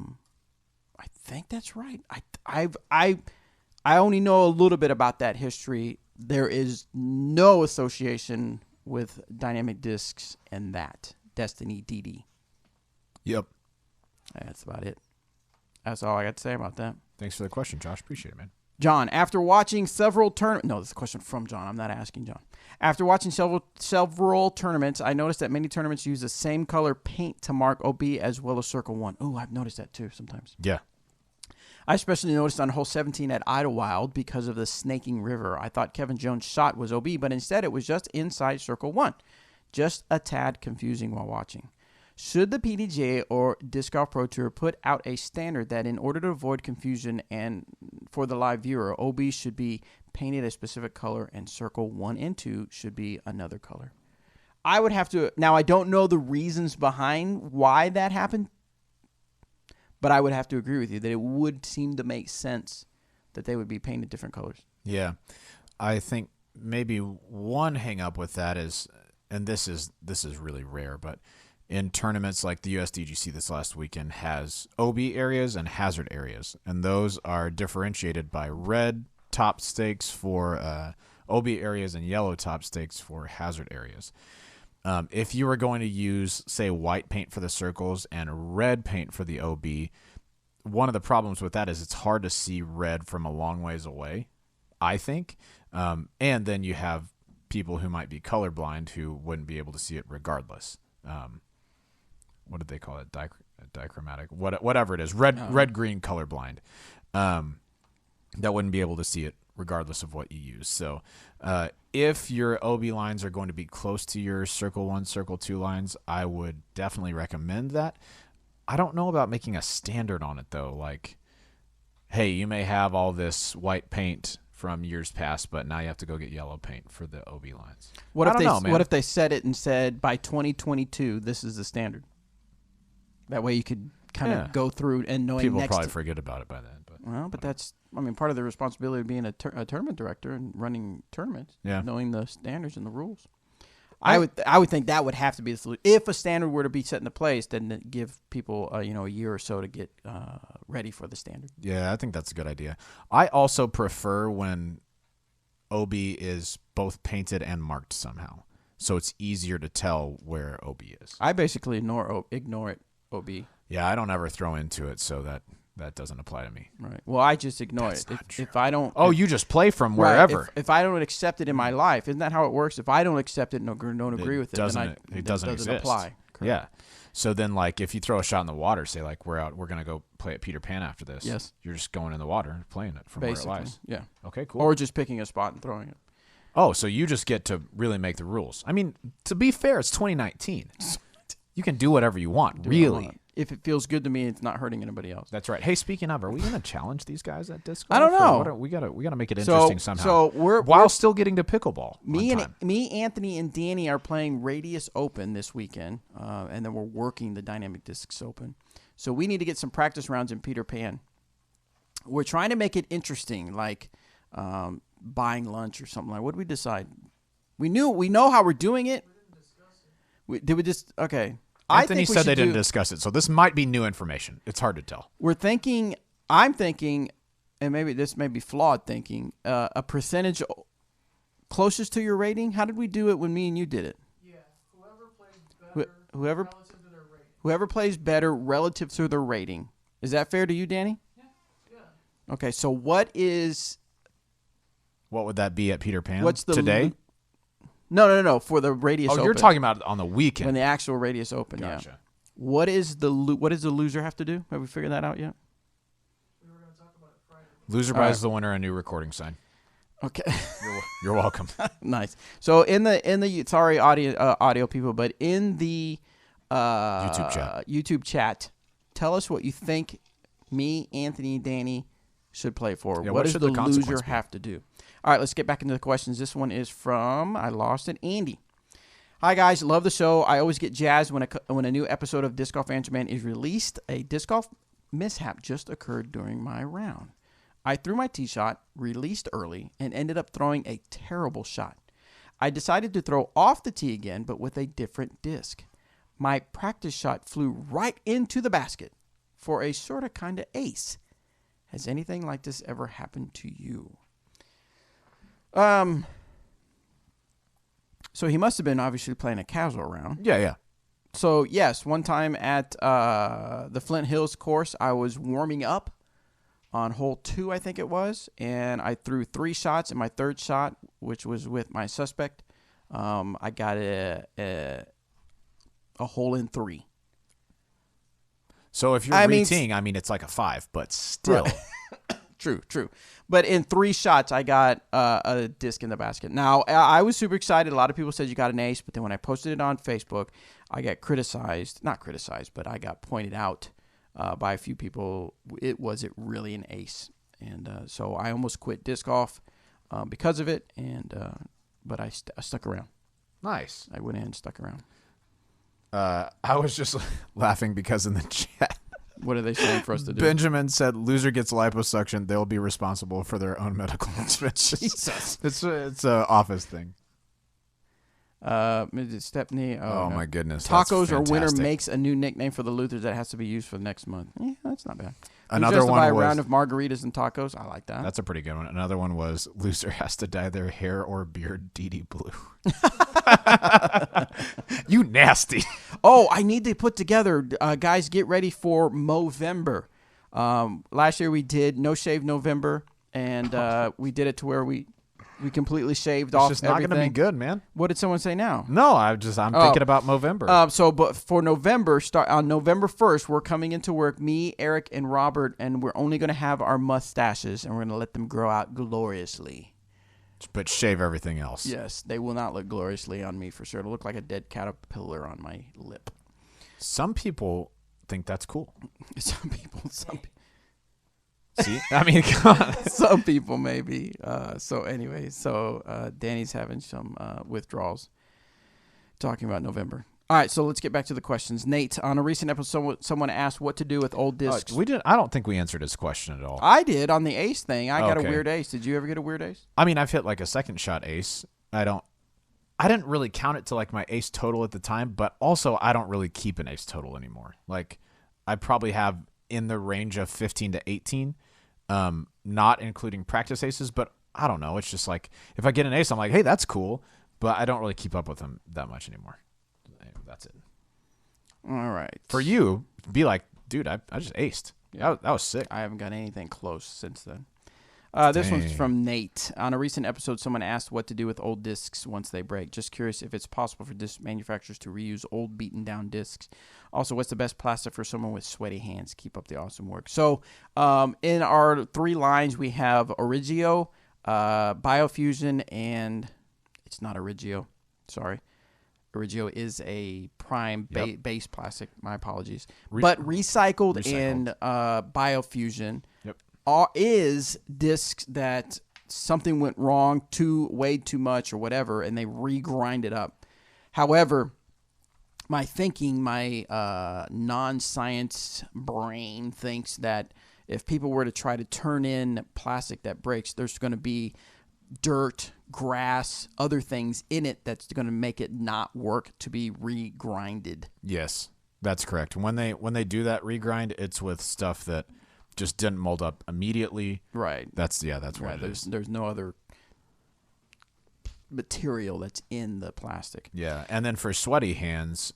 Speaker 2: think that's right. I only know a little bit about that history. There is no association with dynamic discs and that Destiny DD.
Speaker 1: Yep.
Speaker 2: That's about it. That's all I got to say about that.
Speaker 1: Thanks for the question, Josh. Appreciate it, man.
Speaker 2: John, after watching several tournaments... No, this is a question from John. I'm not asking John. After watching several tournaments, I noticed that many tournaments use the same color paint to mark OB as well as Circle 1. Oh, I've noticed that too sometimes.
Speaker 1: Yeah.
Speaker 2: I especially noticed on hole 17 at Idlewild because of the snaking river. I thought Kevin Jones' shot was OB, but instead it was just inside Circle 1. Just a tad confusing while watching. Should the PDGA or Disc Golf Pro Tour put out a standard that in order to avoid confusion and for the live viewer, OB should be painted a specific color and Circle 1 and 2 should be another color? I would have to... Now, I don't know the reasons behind why that happened, but I would have to agree with you that it would seem to make sense that they would be painted different colors.
Speaker 1: Yeah. I think maybe one hang up with that is, and this is really rare, but in tournaments like the USDGC this last weekend has OB areas and hazard areas, and those are differentiated by red top stakes for OB areas and yellow top stakes for hazard areas. If you were going to use, say, white paint for the circles and red paint for the OB, one of the problems with that is it's hard to see red from a long ways away, I think. And then you have people who might be colorblind who wouldn't be able to see it regardless. What did they call it? Dichromatic, whatever it is, red, green, colorblind. That wouldn't be able to see it regardless of what you use. So if your OB lines are going to be close to your Circle 1, Circle 2 lines, I would definitely recommend that. I don't know about making a standard on it, though. Like, hey, you may have all this white paint from years past, but now you have to go get yellow paint for the OB lines.
Speaker 2: What if they said it and said by 2022 this is the standard? That way you could kind of go through and knowing
Speaker 1: people probably forget about it by then.
Speaker 2: But that's part of the responsibility of being a tournament director and running tournaments.
Speaker 1: Yeah.
Speaker 2: Knowing the standards and the rules. I would think that would have to be the solution. If a standard were to be set into place, then give people a year or so to get ready for the standard.
Speaker 1: Yeah, I think that's a good idea. I also prefer when OB is both painted and marked somehow, so it's easier to tell where OB is.
Speaker 2: I basically ignore it, OB.
Speaker 1: Yeah, I don't ever throw into it, so that doesn't apply to me.
Speaker 2: Right. Well, I just ignore it. If I don't.
Speaker 1: Oh, you just play from wherever.
Speaker 2: Right, if I don't accept it in my life, isn't that how it works? If I don't accept it and don't agree with it, then
Speaker 1: it doesn't exist.
Speaker 2: Apply. Correct.
Speaker 1: Yeah. So then, like, if you throw a shot in the water, say, like, we're gonna go play at Peter Pan after this.
Speaker 2: Yes.
Speaker 1: You're just going in the water, playing it from
Speaker 2: Basically,
Speaker 1: where it lies.
Speaker 2: yeah.
Speaker 1: Okay, cool.
Speaker 2: Or just picking a spot and throwing it.
Speaker 1: Oh, so you just get to really make the rules. I mean, to be fair, it's 2019. You can do whatever you want, really.
Speaker 2: If it feels good to me, it's not hurting anybody else.
Speaker 1: That's right. Hey, speaking of, are we going to challenge these guys at disc golf?
Speaker 2: I don't know.
Speaker 1: We gotta make it interesting somehow.
Speaker 2: So
Speaker 1: while still getting to pickleball.
Speaker 2: Me, Anthony, and Danny are playing Radius Open this weekend, and then we're working the Dynamic Discs Open. So we need to get some practice rounds in Peter Pan. We're trying to make it interesting, like buying lunch or something. Like, what did we decide? We know how we're doing it. Did we just okay?
Speaker 1: Anthony said they didn't discuss it, so this might be new information. It's hard to tell.
Speaker 2: I'm thinking, and maybe this may be flawed thinking, a percentage closest to your rating. How did we do it when me and you did it?
Speaker 5: Yeah, whoever plays better relative to their rating.
Speaker 2: Whoever plays better relative to their rating. Is that fair to you, Danny? Yeah. Okay, so what
Speaker 1: would that be at Peter Pan
Speaker 2: what's the
Speaker 1: today?
Speaker 2: No. For the Radius Open.
Speaker 1: Oh, you're talking about on the weekend.
Speaker 2: When the actual Radius Open,
Speaker 1: Gotcha.
Speaker 2: Yeah. What does the loser have to do? Have we figured that out yet?
Speaker 5: We were going to talk about it Friday.
Speaker 1: Loser buys the winner a new recording sign.
Speaker 2: Okay.
Speaker 1: You're welcome.
Speaker 2: Nice. So in the sorry audio people, but in the YouTube chat, tell us what you think me, Anthony, Danny should play for.
Speaker 1: Yeah,
Speaker 2: what does
Speaker 1: should
Speaker 2: the
Speaker 1: the consequence
Speaker 2: loser
Speaker 1: be?
Speaker 2: have to do? All right, let's get back into the questions. This one is from, I lost it, Andy. Hi, guys. Love the show. I always get jazzed when a new episode of Disc Golf Answer Man is released. A disc golf mishap just occurred during my round. I threw my tee shot, released early, and ended up throwing a terrible shot. I decided to throw off the tee again, but with a different disc. My practice shot flew right into the basket for a sort of kind of ace. Has anything like this ever happened to you? So he must have been obviously playing a casual round.
Speaker 1: Yeah.
Speaker 2: So, yes, one time at the Flint Hills course, I was warming up on hole 2, I think it was, and I threw 3 shots, and my third shot, which was with my suspect, I got a hole in 3.
Speaker 1: So if you're re-teeing, it's like a 5, but still.
Speaker 2: Right. True. But in 3 shots, I got a disc in the basket. Now, I was super excited. A lot of people said you got an ace, but then when I posted it on Facebook, I got not criticized, but I got pointed out by a few people. Was it really an ace? And so I almost quit disc golf because of it, but I stuck around.
Speaker 1: Nice.
Speaker 2: I went in and stuck around.
Speaker 1: I was just laughing because in the chat,
Speaker 2: what are they saying for us to do?
Speaker 1: Benjamin said, "Loser gets liposuction. They'll be responsible for their own medical expenses."
Speaker 2: Jesus.
Speaker 1: It's an office thing.
Speaker 2: Stepney.
Speaker 1: Oh my goodness.
Speaker 2: Tacos or winner makes a new nickname for the losers that has to be used for the next month. Yeah, that's not bad.
Speaker 1: Another one
Speaker 2: buy a
Speaker 1: was
Speaker 2: round of margaritas and tacos. I like that.
Speaker 1: That's a pretty good one. Another one was loser has to dye their hair or beard DD blue. You nasty.
Speaker 2: Oh, I need to put together, guys. Get ready for Movember. Last year we did No Shave November, and we did it to where we completely shaved off.
Speaker 1: It's just not going to be good, man.
Speaker 2: What did someone say now?
Speaker 1: No, I'm thinking about Movember.
Speaker 2: But for November, on November 1st, we're coming into work, me, Eric, and Robert, and we're only going to have our mustaches, and we're going to let them grow out gloriously.
Speaker 1: But shave everything else.
Speaker 2: Yes, they will not look gloriously on me for sure. It'll look like a dead caterpillar on my lip.
Speaker 1: Some people think that's cool.
Speaker 2: Some people.
Speaker 1: See? I mean, come on.
Speaker 2: Some people maybe. So anyway, Danny's having some withdrawals. Talking about November. All right, so let's get back to the questions. Nate, on a recent episode, someone asked what to do with old discs.
Speaker 1: I don't think we answered his question at all.
Speaker 2: I did on the ace thing. I got a weird ace. Did you ever get a weird ace?
Speaker 1: I mean, I've hit like a second shot ace. I I didn't really count it to like my ace total at the time, but also I don't really keep an ace total anymore. Like I probably have in the range of 15 to 18, not including practice aces, but I don't know. It's just like if I get an ace, I'm like, hey, that's cool, but I don't really keep up with them that much anymore. That's it.
Speaker 2: All right.
Speaker 1: For you, be like, dude, I just aced. Yeah, that was sick.
Speaker 2: I haven't got anything close since then. This one's from Nate. On a recent episode, someone asked what to do with old discs once they break. Just curious if it's possible for disc manufacturers to reuse old beaten down discs. Also, what's the best plastic for someone with sweaty hands? Keep up the awesome work. So, in our 3 lines, we have Origio, Biofusion, and it's not Origio. Sorry. Origio is a prime base plastic. My apologies. But recycled and Biofusion is discs that something went wrong, weighed too much or whatever, and they regrind it up. However, my non-science brain thinks that if people were to try to turn in plastic that breaks, there's going to be dirt, grass, other things in it that's going to make it not work to be regrinded.
Speaker 1: Yes, that's correct. When they do that regrind, it's with stuff that just didn't mold up immediately.
Speaker 2: Right.
Speaker 1: That's what it is.
Speaker 2: There's no other material that's in the plastic.
Speaker 1: Yeah, and then for sweaty hands,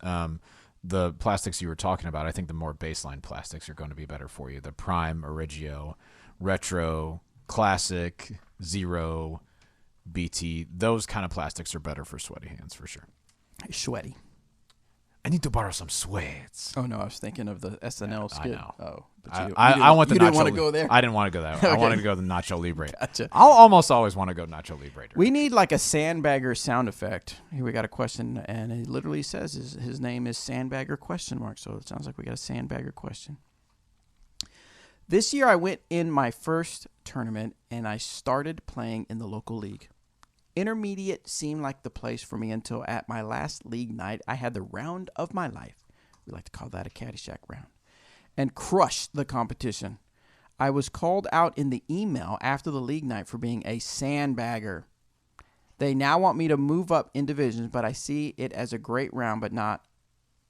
Speaker 1: the plastics you were talking about, I think the more baseline plastics are going to be better for you. The Prime, Origio, Retro, Classic, Zero, BT, those kind of plastics are better for sweaty hands for sure.
Speaker 2: Sweaty.
Speaker 1: I need to borrow some sweats.
Speaker 2: Oh no, I was thinking of the SNL skit.
Speaker 1: I know.
Speaker 2: Oh, but
Speaker 1: I want the
Speaker 2: you
Speaker 1: Nacho.
Speaker 2: didn't want to go there.
Speaker 1: I didn't want to go that way.
Speaker 2: Okay.
Speaker 1: I wanted to go the Nacho Libre.
Speaker 2: Gotcha.
Speaker 1: I'll almost always want to go Nacho Libre.
Speaker 2: We need like a sandbagger sound effect. Here we got a question, and it literally says his name is Sandbagger ? So it sounds like we got a Sandbagger question. This year I went in my first tournament, and I started playing in the local league. Intermediate seemed like the place for me until at my last league night, I had the round of my life. We like to call that a Caddyshack round. And crushed the competition. I was called out in the email after the league night for being a sandbagger. They now want me to move up in divisions, but I see it as a great round, but not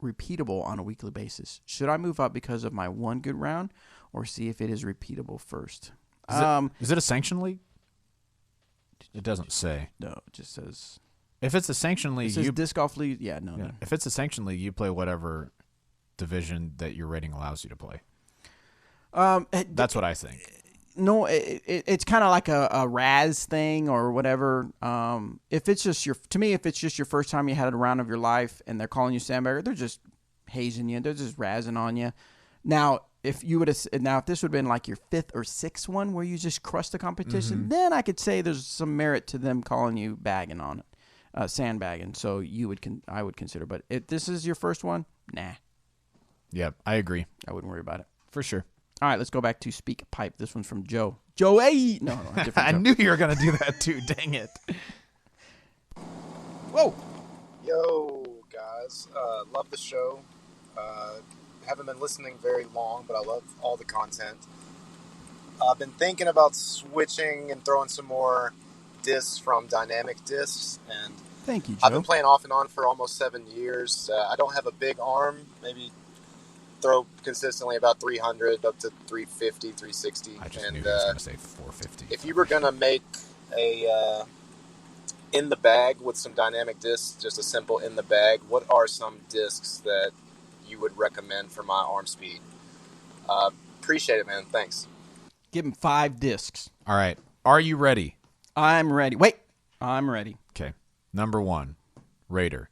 Speaker 2: repeatable on a weekly basis. Should I move up because of my one good round, or see if it is repeatable first?
Speaker 1: Is it a sanction league? It doesn't say.
Speaker 2: No, it just says.
Speaker 1: If it's a sanction league,
Speaker 2: It says disc golf league. Yeah, no.
Speaker 1: If it's a sanction league, you play whatever division that your rating allows you to play. That's what I think.
Speaker 2: No, it's kind of like a Raz thing or whatever. If it's just if it's just your first time you had a round of your life and they're calling you sandbagger, they're just hazing you. They're just razzing on you. Now, if this would have been like your 5th or 6th one where you just crushed the competition, then I could say there's some merit to them calling you bagging on it, sandbagging. So I would consider. But if this is your first one, nah.
Speaker 1: Yeah, I agree.
Speaker 2: I wouldn't worry about it.
Speaker 1: For sure.
Speaker 2: All right, let's go back to Speak Pipe. This one's from Joe. Joey! No, different
Speaker 1: I
Speaker 2: Joe.
Speaker 1: knew you were going to do that too. Dang it.
Speaker 2: Whoa!
Speaker 6: Yo, guys. Love the show. Haven't been listening very long, but I love all the content. I've been thinking about switching and throwing some more discs from Dynamic Discs, and
Speaker 2: Thank you, Joe.
Speaker 6: I've been playing off and on for almost 7 years. I don't have a big arm, maybe throw consistently about 300 up to 350, 360.
Speaker 1: I just
Speaker 6: and
Speaker 1: knew he was going to say 450.
Speaker 6: if you were going to make a in the bag with some dynamic discs, just a simple in the bag, what are some discs that you would recommend for my arm speed? Appreciate it, man. Thanks.
Speaker 2: Give him 5 discs.
Speaker 1: All right. Are you ready?
Speaker 2: I'm ready. Wait. I'm ready.
Speaker 1: Okay. Number 1, Raider.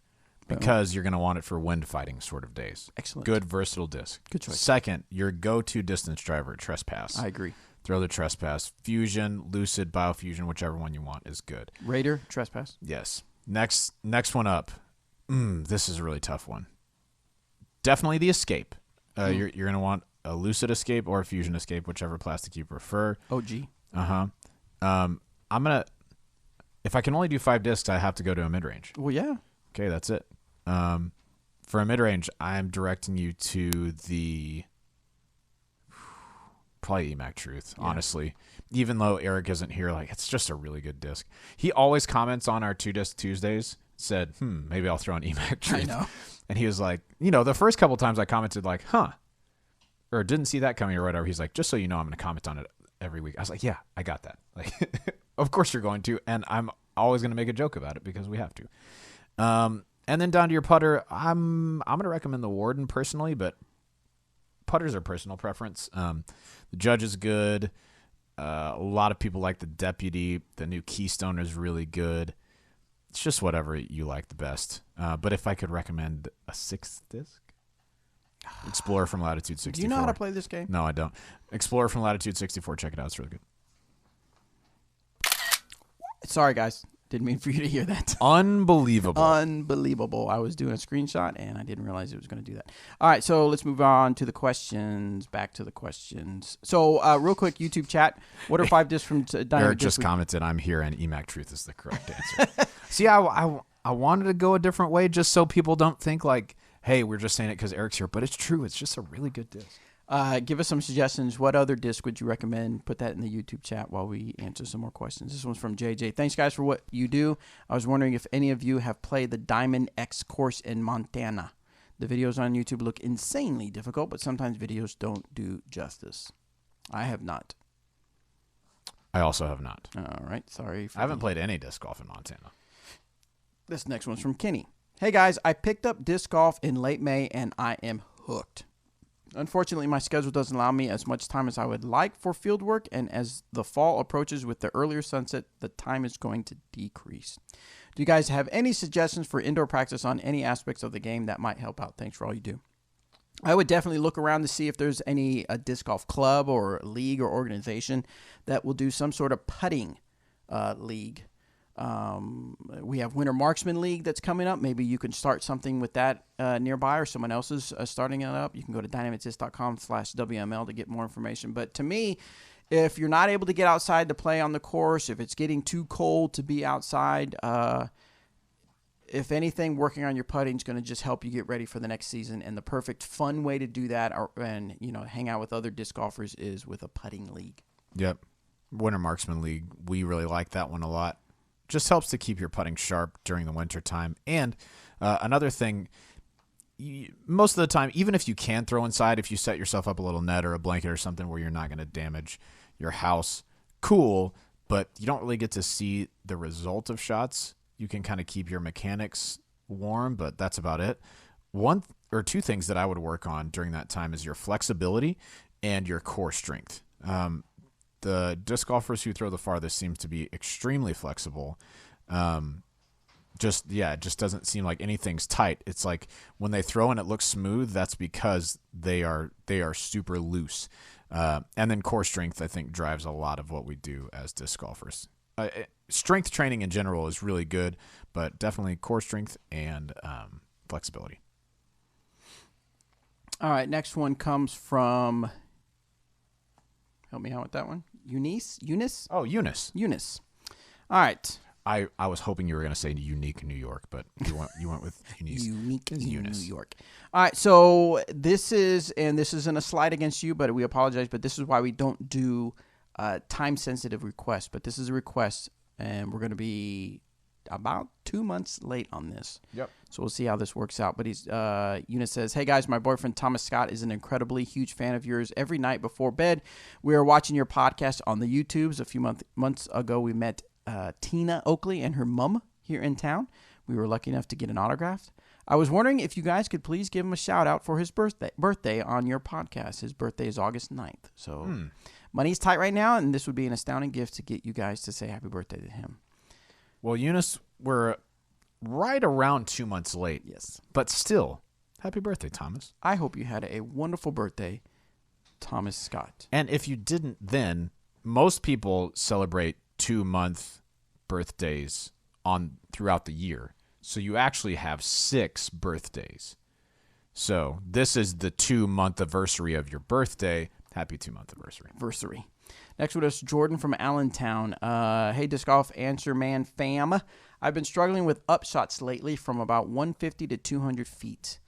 Speaker 1: Because you're going to want it for wind fighting sort of days.
Speaker 2: Excellent.
Speaker 1: Good, versatile disc.
Speaker 2: Good choice.
Speaker 1: Second, your go-to distance driver, Trespass.
Speaker 2: I agree.
Speaker 1: Throw the Trespass. Fusion, Lucid, Biofusion, whichever one you want is good.
Speaker 2: Raider, Trespass.
Speaker 1: Yes. Next one up. This is a really tough one. Definitely the Escape. You're going to want a Lucid Escape or a Fusion Escape, whichever plastic you prefer.
Speaker 2: OG.
Speaker 1: I'm going to... If I can only do 5 discs, I have to go to a mid-range.
Speaker 2: Well, yeah.
Speaker 1: Okay, that's it. For a mid-range, I'm directing you to the... Probably EMAC Truth, honestly. Even though Eric isn't here, like it's just a really good disc. He always comments on our 2 Disc Tuesdays said, maybe I'll throw an Emac Truth.
Speaker 2: I know.
Speaker 1: And he was like, the first couple times I commented like, or didn't see that coming or whatever. He's like, just so you know, I'm going to comment on it every week. I was like, yeah, I got that. Like, of course you're going to. And I'm always going to make a joke about it because we have to. And then down to your putter, I'm going to recommend the Warden personally, but putters are personal preference. The Judge is good. A lot of people like the Deputy. The new Keystone is really good. It's just whatever you like the best. But if I could recommend a 6th disc, Explorer from Latitude 64.
Speaker 2: Do you know how to play this game?
Speaker 1: No, I don't. Explorer from Latitude 64. Check it out. It's really good.
Speaker 2: Sorry, guys. Didn't mean for you to hear that.
Speaker 1: Unbelievable.
Speaker 2: Unbelievable. I was doing a screenshot, and I didn't realize it was going to do that. All right, so let's move on to the questions. Back to the questions. So, real quick, YouTube chat. What are 5 discs from Dynamic
Speaker 1: Eric just commented, I'm here, and Emac Truth is the correct answer. See, I wanted to go a different way just so people don't think like, hey, we're just saying it because Eric's here. But it's true. It's just a really good disc.
Speaker 2: Give us some suggestions. What other disc would you recommend? Put that in the YouTube chat while we answer some more questions. This one's from JJ. Thanks, guys, for what you do. I was wondering if any of you have played the Diamond X course in Montana. The videos on YouTube look insanely difficult, but sometimes videos don't do justice. I have not.
Speaker 1: I also have not.
Speaker 2: All right. Sorry.
Speaker 1: I haven't played any disc golf in Montana.
Speaker 2: This next one's from Kenny. Hey, guys, I picked up disc golf in late May, and I am hooked. Unfortunately, my schedule doesn't allow me as much time as I would like for field work, and as the fall approaches with the earlier sunset, the time is going to decrease. Do you guys have any suggestions for indoor practice on any aspects of the game that might help out? Thanks for all you do. I would definitely look around to see if there's any disc golf club or league or organization that will do some sort of putting league. We have Winter Marksman League that's coming up. Maybe you can start something with that nearby, or someone else is starting it up. You can go to dynamicdisc.com/WML to get more information. But to me, if you're not able to get outside to play on the course, if it's getting too cold to be outside, if anything, working on your putting is going to just help you get ready for the next season. And the perfect fun way to do that, and hang out with other disc golfers, is with a putting league.
Speaker 1: Yep. Winter Marksman League. We really like that one a lot. Just helps to keep your putting sharp during the winter time. And another thing, most of the time, even if you can throw inside, if you set yourself up a little net or a blanket or something where you're not going to damage your house, cool, but you don't really get to see the result of shots. You can kind of keep your mechanics warm, but that's about it. One or two things that I would work on during that time is your flexibility and your core strength. The disc golfers who throw the farthest seem to be extremely flexible. It just doesn't seem like anything's tight. It's like when they throw and it looks smooth, that's because they are super loose. And then core strength, I think, drives a lot of what we do as disc golfers. Strength training in general is really good, but definitely core strength and flexibility.
Speaker 2: All right, next one comes from... Help me out with that one. Eunice?
Speaker 1: Oh, Eunice.
Speaker 2: All right.
Speaker 1: I was hoping you were going to say Unique New York, but you went with Eunice.
Speaker 2: Unique
Speaker 1: Eunice.
Speaker 2: New York. All right, so this isn't a slight against you, but we apologize, but this is why we don't do time-sensitive requests. But this is a request, and we're going to be about 2 months late on this.
Speaker 1: Yep.
Speaker 2: So we'll see how this works out. But Eunice says, hey, guys, my boyfriend Thomas Scott is an incredibly huge fan of yours. Every night before bed, we are watching your podcast on the YouTubes. A few months ago, we met Tina Oakley and her mom here in town. We were lucky enough to get an autograph. I was wondering if you guys could please give him a shout-out for his birthday on your podcast. His birthday is August 9th. So money's tight right now, and this would be an astounding gift to get you guys to say happy birthday to him.
Speaker 1: Well, Eunice, we're right around 2 months late.
Speaker 2: Yes.
Speaker 1: But still, happy birthday, Thomas.
Speaker 2: I hope you had a wonderful birthday, Thomas Scott.
Speaker 1: And if you didn't then, most people celebrate 2-month birthdays throughout the year. So you actually have 6 birthdays. So this is the 2-month anniversary of your birthday. Happy 2-month anniversary.
Speaker 2: Next with us, Jordan from Allentown. Hey, Disc Golf Answer Man fam. I've been struggling with upshots lately from about 150 to 200 feet.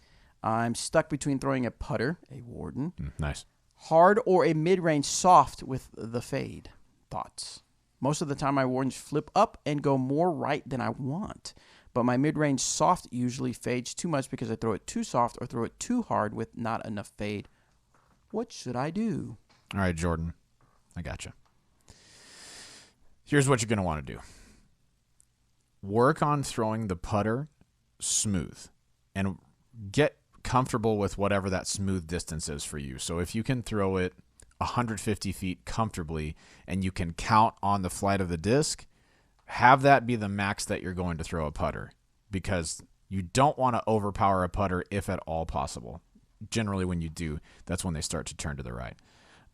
Speaker 2: I'm stuck between throwing a putter, a Warden,
Speaker 1: nice,
Speaker 2: hard, or a mid-range soft with the fade. Thoughts? Most of the time, my Wardens flip up and go more right than I want. but my mid-range soft usually fades too much because I throw it too soft or throw it too hard with not enough fade. What should I do?
Speaker 1: All right, Jordan. I gotcha. Here's what you're going to want to do. Work on throwing the putter smooth and get comfortable with whatever that smooth distance is for you. So if you can throw it 150 feet comfortably and you can count on the flight of the disc, have that be the max that you're going to throw a putter, because you don't want to overpower a putter if at all possible. Generally, when you do, that's when they start to turn to the right.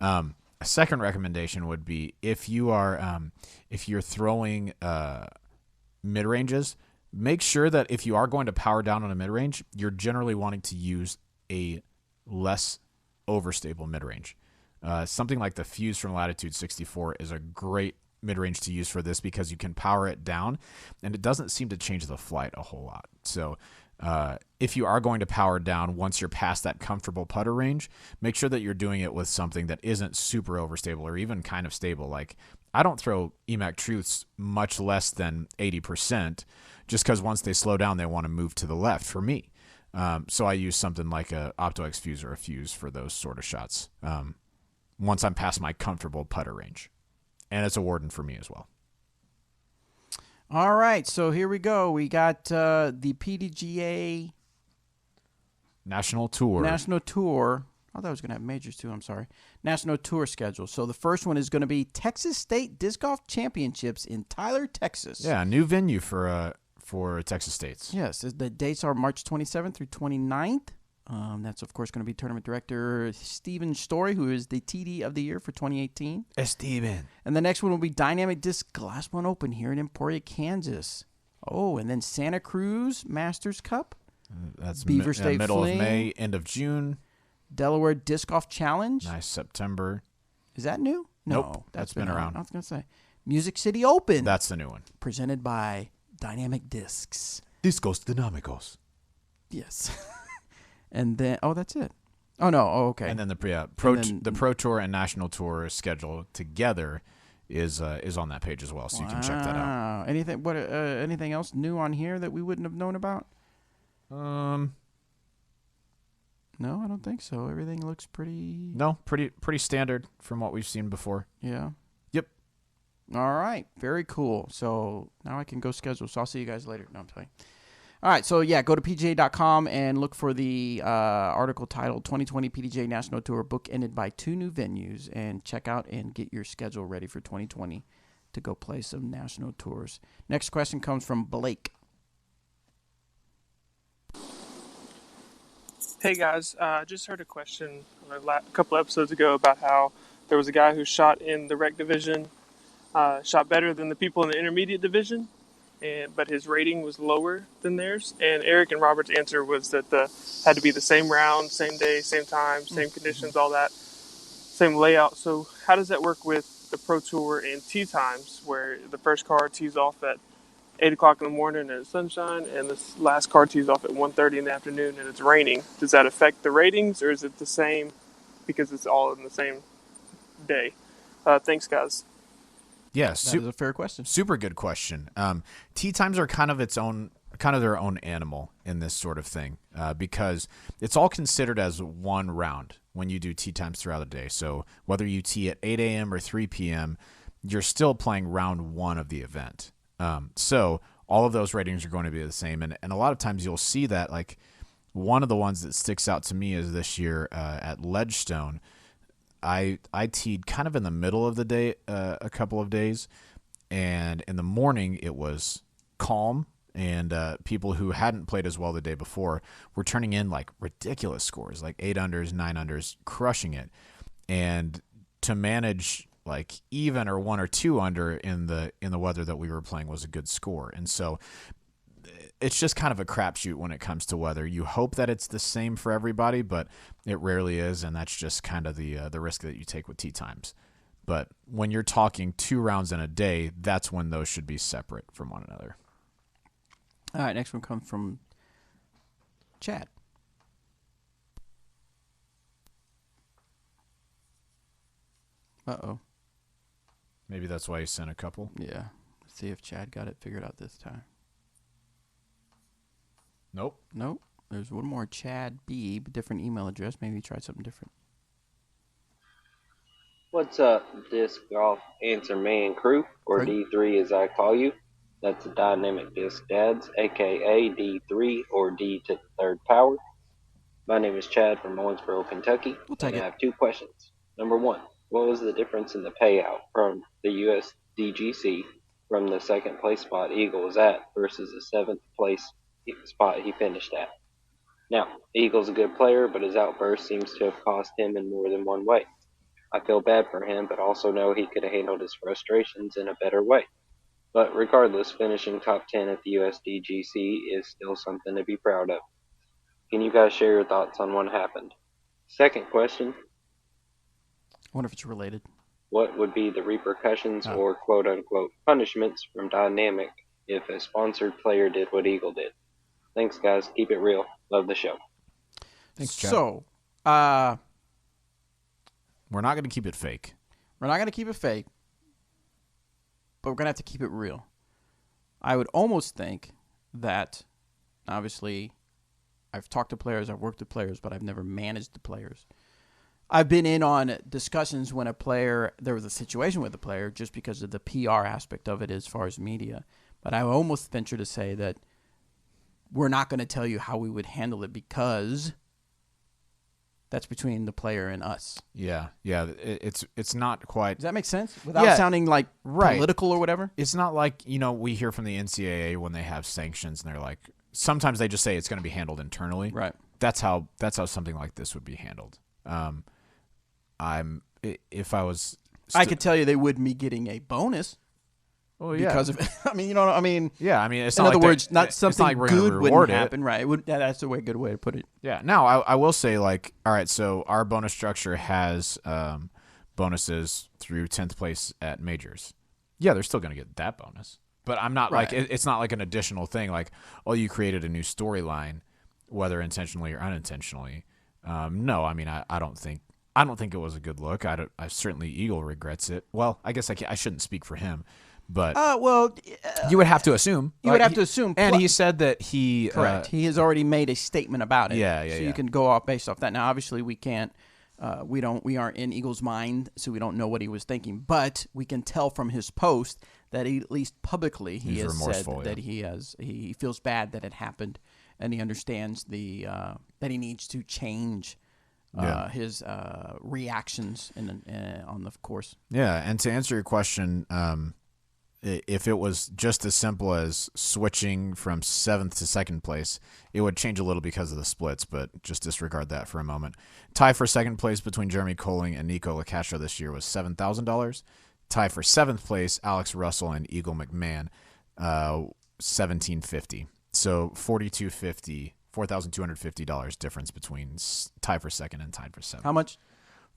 Speaker 1: A second recommendation would be if you're throwing mid ranges, make sure that if you are going to power down on a mid range, you're generally wanting to use a less overstable mid range. Something like the Fuse from Latitude 64 is a great mid-range to use for this because you can power it down and it doesn't seem to change the flight a whole lot. So if you are going to power down once you're past that comfortable putter range, make sure that you're doing it with something that isn't super overstable or even kind of stable. Like, I don't throw Emac Truths much less than 80% just because once they slow down, they want to move to the left for me. So I use something like a OptoX Fuse or a Fuse for those sort of shots once I'm past my comfortable putter range. And it's a Warden for me as well.
Speaker 2: All right, so here we go. We got the PDGA
Speaker 1: National Tour.
Speaker 2: I thought I was going to have majors too. I'm sorry. National Tour schedule. So the first one is going to be Texas State Disc Golf Championships in Tyler, Texas.
Speaker 1: Yeah, a new venue for Texas State's.
Speaker 2: Yes, the dates are March 27th through 29th. That's, of course, going to be tournament director Steven Story, who is the TD of the year for 2018.
Speaker 1: Steven.
Speaker 2: And the next one will be Dynamic Disc Glass One Open here in Emporia, Kansas. Oh, and then Santa Cruz Masters Cup.
Speaker 1: That's
Speaker 2: Beaver State
Speaker 1: middle
Speaker 2: Fling.
Speaker 1: of May, end of June.
Speaker 2: Delaware Disc Golf Challenge.
Speaker 1: Nice September.
Speaker 2: Is that new? No,
Speaker 1: Nope, that's been around.
Speaker 2: I was going to say. Music City Open.
Speaker 1: That's the new one.
Speaker 2: Presented by Dynamic Discs.
Speaker 1: Discos Dinámicos.
Speaker 2: Yes. And then, that's it. Oh, no. Oh, okay.
Speaker 1: And then the Pro Tour and National Tour schedule together is on that page as well, so you can check that out.
Speaker 2: Anything else new on here that we wouldn't have known about? No, I don't think so. Everything looks pretty.
Speaker 1: No, pretty standard from what we've seen before.
Speaker 2: Yeah.
Speaker 1: Yep.
Speaker 2: All right. Very cool. So now I can go schedule. So I'll see you guys later. No, I'm telling you. All right, so yeah, go to PGA.com and look for the article titled 2020 PDGA National Tour Book Ended by 2 New Venues, and check out and get your schedule ready for 2020 to go play some national tours. Next question comes from Blake.
Speaker 5: Hey guys, I just heard a question a couple episodes ago about how there was a guy who shot in the rec division, shot better than the people in the intermediate division, but his rating was lower than theirs. And Eric and Robert's answer was that had to be the same round, same day, same time, same conditions, all that, same layout. So how does that work with the Pro Tour and tee times, where the first car tees off at 8 o'clock in the morning and it's sunshine, and the last car tees off at 1:30 in the afternoon and it's raining? Does that affect the ratings, or is it the same because it's all in the same day? Thanks, guys.
Speaker 1: Yeah,
Speaker 2: That is a fair question.
Speaker 1: Super good question. Tee times are kind of their own animal in this sort of thing because it's all considered as one round when you do tee times throughout the day. So whether you tee at 8 a.m. or 3 p.m., you're still playing round one of the event. So all of those ratings are going to be the same. And a lot of times you'll see that, like, one of the ones that sticks out to me is this year at Ledgestone. I teed kind of in the middle of the day a couple of days, and in the morning it was calm, and people who hadn't played as well the day before were turning in like ridiculous scores, like 8 unders, 9 unders, crushing it. And to manage like even or 1 or 2 under in the weather that we were playing was a good score. And so it's just kind of a crapshoot when it comes to weather. You hope that it's the same for everybody, but it rarely is, and that's just kind of the risk that you take with tee times. But when you're talking 2 rounds in a day, that's when those should be separate from one another.
Speaker 2: All right, next one comes from Chad. Uh-oh.
Speaker 1: Maybe that's why you sent a couple.
Speaker 2: Yeah. Let's see if Chad got it figured out this time.
Speaker 1: Nope.
Speaker 2: Nope. There's one more, Chad B, but different email address. Maybe try something different.
Speaker 7: What's up, Disc Golf Answer Man crew, or
Speaker 2: Crew.
Speaker 7: D3 as I call you? That's the Dynamic Disc Dads, aka D3 or D to the third power. My name is Chad from Owensboro, Kentucky,
Speaker 2: We'll take
Speaker 7: and
Speaker 2: it.
Speaker 7: I have two questions. Number one, what was the difference in the payout from the USDGC from the second place spot Eagle was at versus the seventh place spot he finished at? Now, Eagle's a good player, but his outburst seems to have cost him in more than one way. I feel bad for him, but also know he could have handled his frustrations in a better way. But regardless, finishing top 10 at the USDGC is still something to be proud of. Can you guys share your thoughts on what happened? Second question,
Speaker 2: I wonder if it's related.
Speaker 7: what would be the repercussions or quote-unquote punishments from Dynamic if a sponsored player did what Eagle did? Thanks, guys. Keep it real. Love the show.
Speaker 1: Thanks, Chad.
Speaker 2: So,
Speaker 1: We're not going to keep it fake.
Speaker 2: we're not going to keep it fake, but we're going to have to keep it real. I would almost think that, obviously, I've talked to players, I've worked with players, but I've never managed the players. I've been in on discussions when there was a situation with a player just because of the PR aspect of it as far as media. But I would almost venture to say that we're not going to tell you how we would handle it because that's between the player and us.
Speaker 1: Yeah. It's not quite.
Speaker 2: Does that make sense? Without sounding like political or whatever?
Speaker 1: It's not like, we hear from the NCAA when they have sanctions and they're like, sometimes they just say it's going to be handled internally.
Speaker 2: Right.
Speaker 1: That's how something like this would be handled. If I was,
Speaker 2: I could tell you they wouldn't be getting a bonus because of it. I mean, I mean.
Speaker 1: Yeah, I mean, it's
Speaker 2: in
Speaker 1: not
Speaker 2: other
Speaker 1: like
Speaker 2: words, not something
Speaker 1: like we're gonna
Speaker 2: good
Speaker 1: reward
Speaker 2: wouldn't
Speaker 1: it.
Speaker 2: happen, right? That's a good way to put it.
Speaker 1: Yeah. Now, I will say, all right, so our bonus structure has bonuses through 10th place at majors. Yeah, they're still going to get that bonus. But I'm not
Speaker 2: Right.
Speaker 1: it's not like an additional thing like, you created a new storyline, whether intentionally or unintentionally. No, I mean, I don't think it was a good look. I certainly Eagle regrets it. Well, I guess I shouldn't speak for him, but you would have to assume.
Speaker 2: You would have to assume.
Speaker 1: And he said that he
Speaker 2: Correct. He has already made a statement about it.
Speaker 1: Yeah.
Speaker 2: So you can go off based off that. Now, obviously, we can't. We aren't in Eagle's mind, so we don't know what he was thinking. But we can tell from his post that at least publicly he
Speaker 1: He's
Speaker 2: has said
Speaker 1: remorseful,
Speaker 2: that he feels bad that it happened, and he understands that he needs to change his reactions on the course.
Speaker 1: Yeah, and to answer your question, if it was just as simple as switching from 7th to 2nd place, it would change a little because of the splits, but just disregard that for a moment. Tie for 2nd place between Jeremy Colling and Nico Lacastro this year was $7,000. Tie for 7th place, Alex Russell and Eagle McMahon, $1,750. So $4,250 difference between tie for 2nd and tied for 7th.
Speaker 2: How much?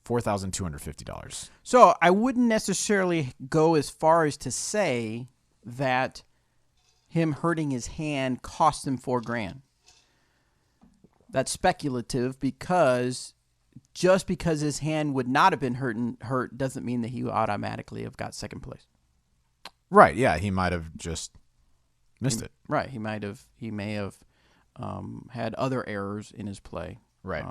Speaker 1: $4,250.
Speaker 2: So I wouldn't necessarily go as far as to say that him hurting his hand cost him $4,000. That's speculative because just because his hand would not have been hurt doesn't mean that he would automatically have got 2nd place.
Speaker 1: Right, yeah, he might have just missed it.
Speaker 2: Right, he may have had other errors in his play.
Speaker 1: Right.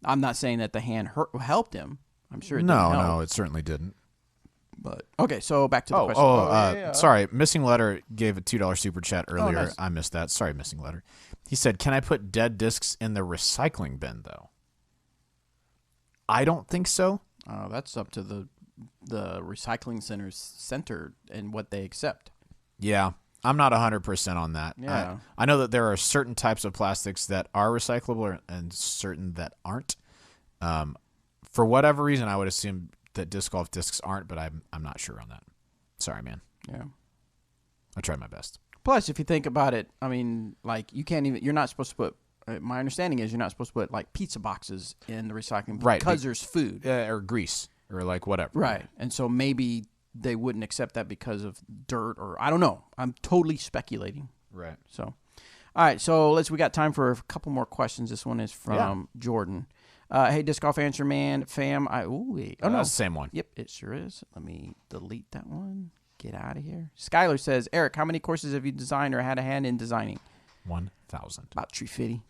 Speaker 2: I'm not saying that the hand helped him. I'm sure it didn't help.
Speaker 1: No, it certainly didn't.
Speaker 2: But okay, so back to the question.
Speaker 1: Sorry, Missing Letter gave a $2 super chat earlier.
Speaker 2: Nice.
Speaker 1: I missed that. Sorry, Missing Letter. He said, "Can I put dead discs in the recycling bin though?" I don't think so.
Speaker 2: That's up to the recycling center and what they accept.
Speaker 1: Yeah, I'm not 100% on that.
Speaker 2: Yeah.
Speaker 1: I know that there are certain types of plastics that are recyclable and certain that aren't. For whatever reason, I would assume that disc golf discs aren't, but I'm not sure on that. Sorry, man.
Speaker 2: Yeah.
Speaker 1: I tried my best.
Speaker 2: Plus, if you think about it, I mean, like you're not supposed to put. My understanding is you're not supposed to put like pizza boxes in the recycling bin because there's food
Speaker 1: or grease or like whatever.
Speaker 2: Right, and so maybe they wouldn't accept that because of dirt or I don't know. I'm totally speculating.
Speaker 1: Right.
Speaker 2: So, all right. So we got time for a couple more questions. This one is from Jordan. Hey, Disc Golf Answer Man, fam. No,
Speaker 1: that's the same one.
Speaker 2: Yep, it sure is. Let me delete that one. Get out of here. Skylar says, Eric, how many courses have you designed or had a hand in designing?
Speaker 1: 1,000.
Speaker 2: About 350.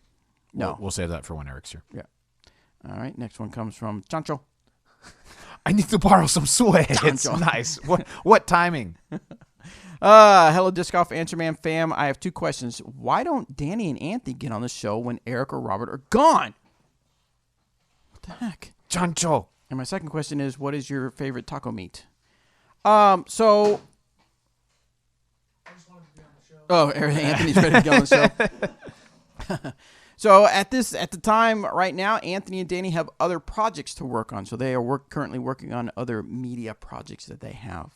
Speaker 2: No.
Speaker 1: We'll save that for when Eric's here.
Speaker 2: Yeah. All right. Next one comes from Chancho.
Speaker 1: I need to borrow some sweat. It's
Speaker 2: Chancho.
Speaker 1: nice. What timing?
Speaker 2: Hello, Disc Golf Answer Man fam. I have 2 questions. Why don't Danny and Anthony get on the show when Eric or Robert are gone? What the heck?
Speaker 1: Chancho.
Speaker 2: And my second question is, what is your favorite taco meat? So. Oh, Anthony's ready to go on the show. So at the time right now, Anthony and Danny have other projects to work on. So they are currently working on other media projects that they have.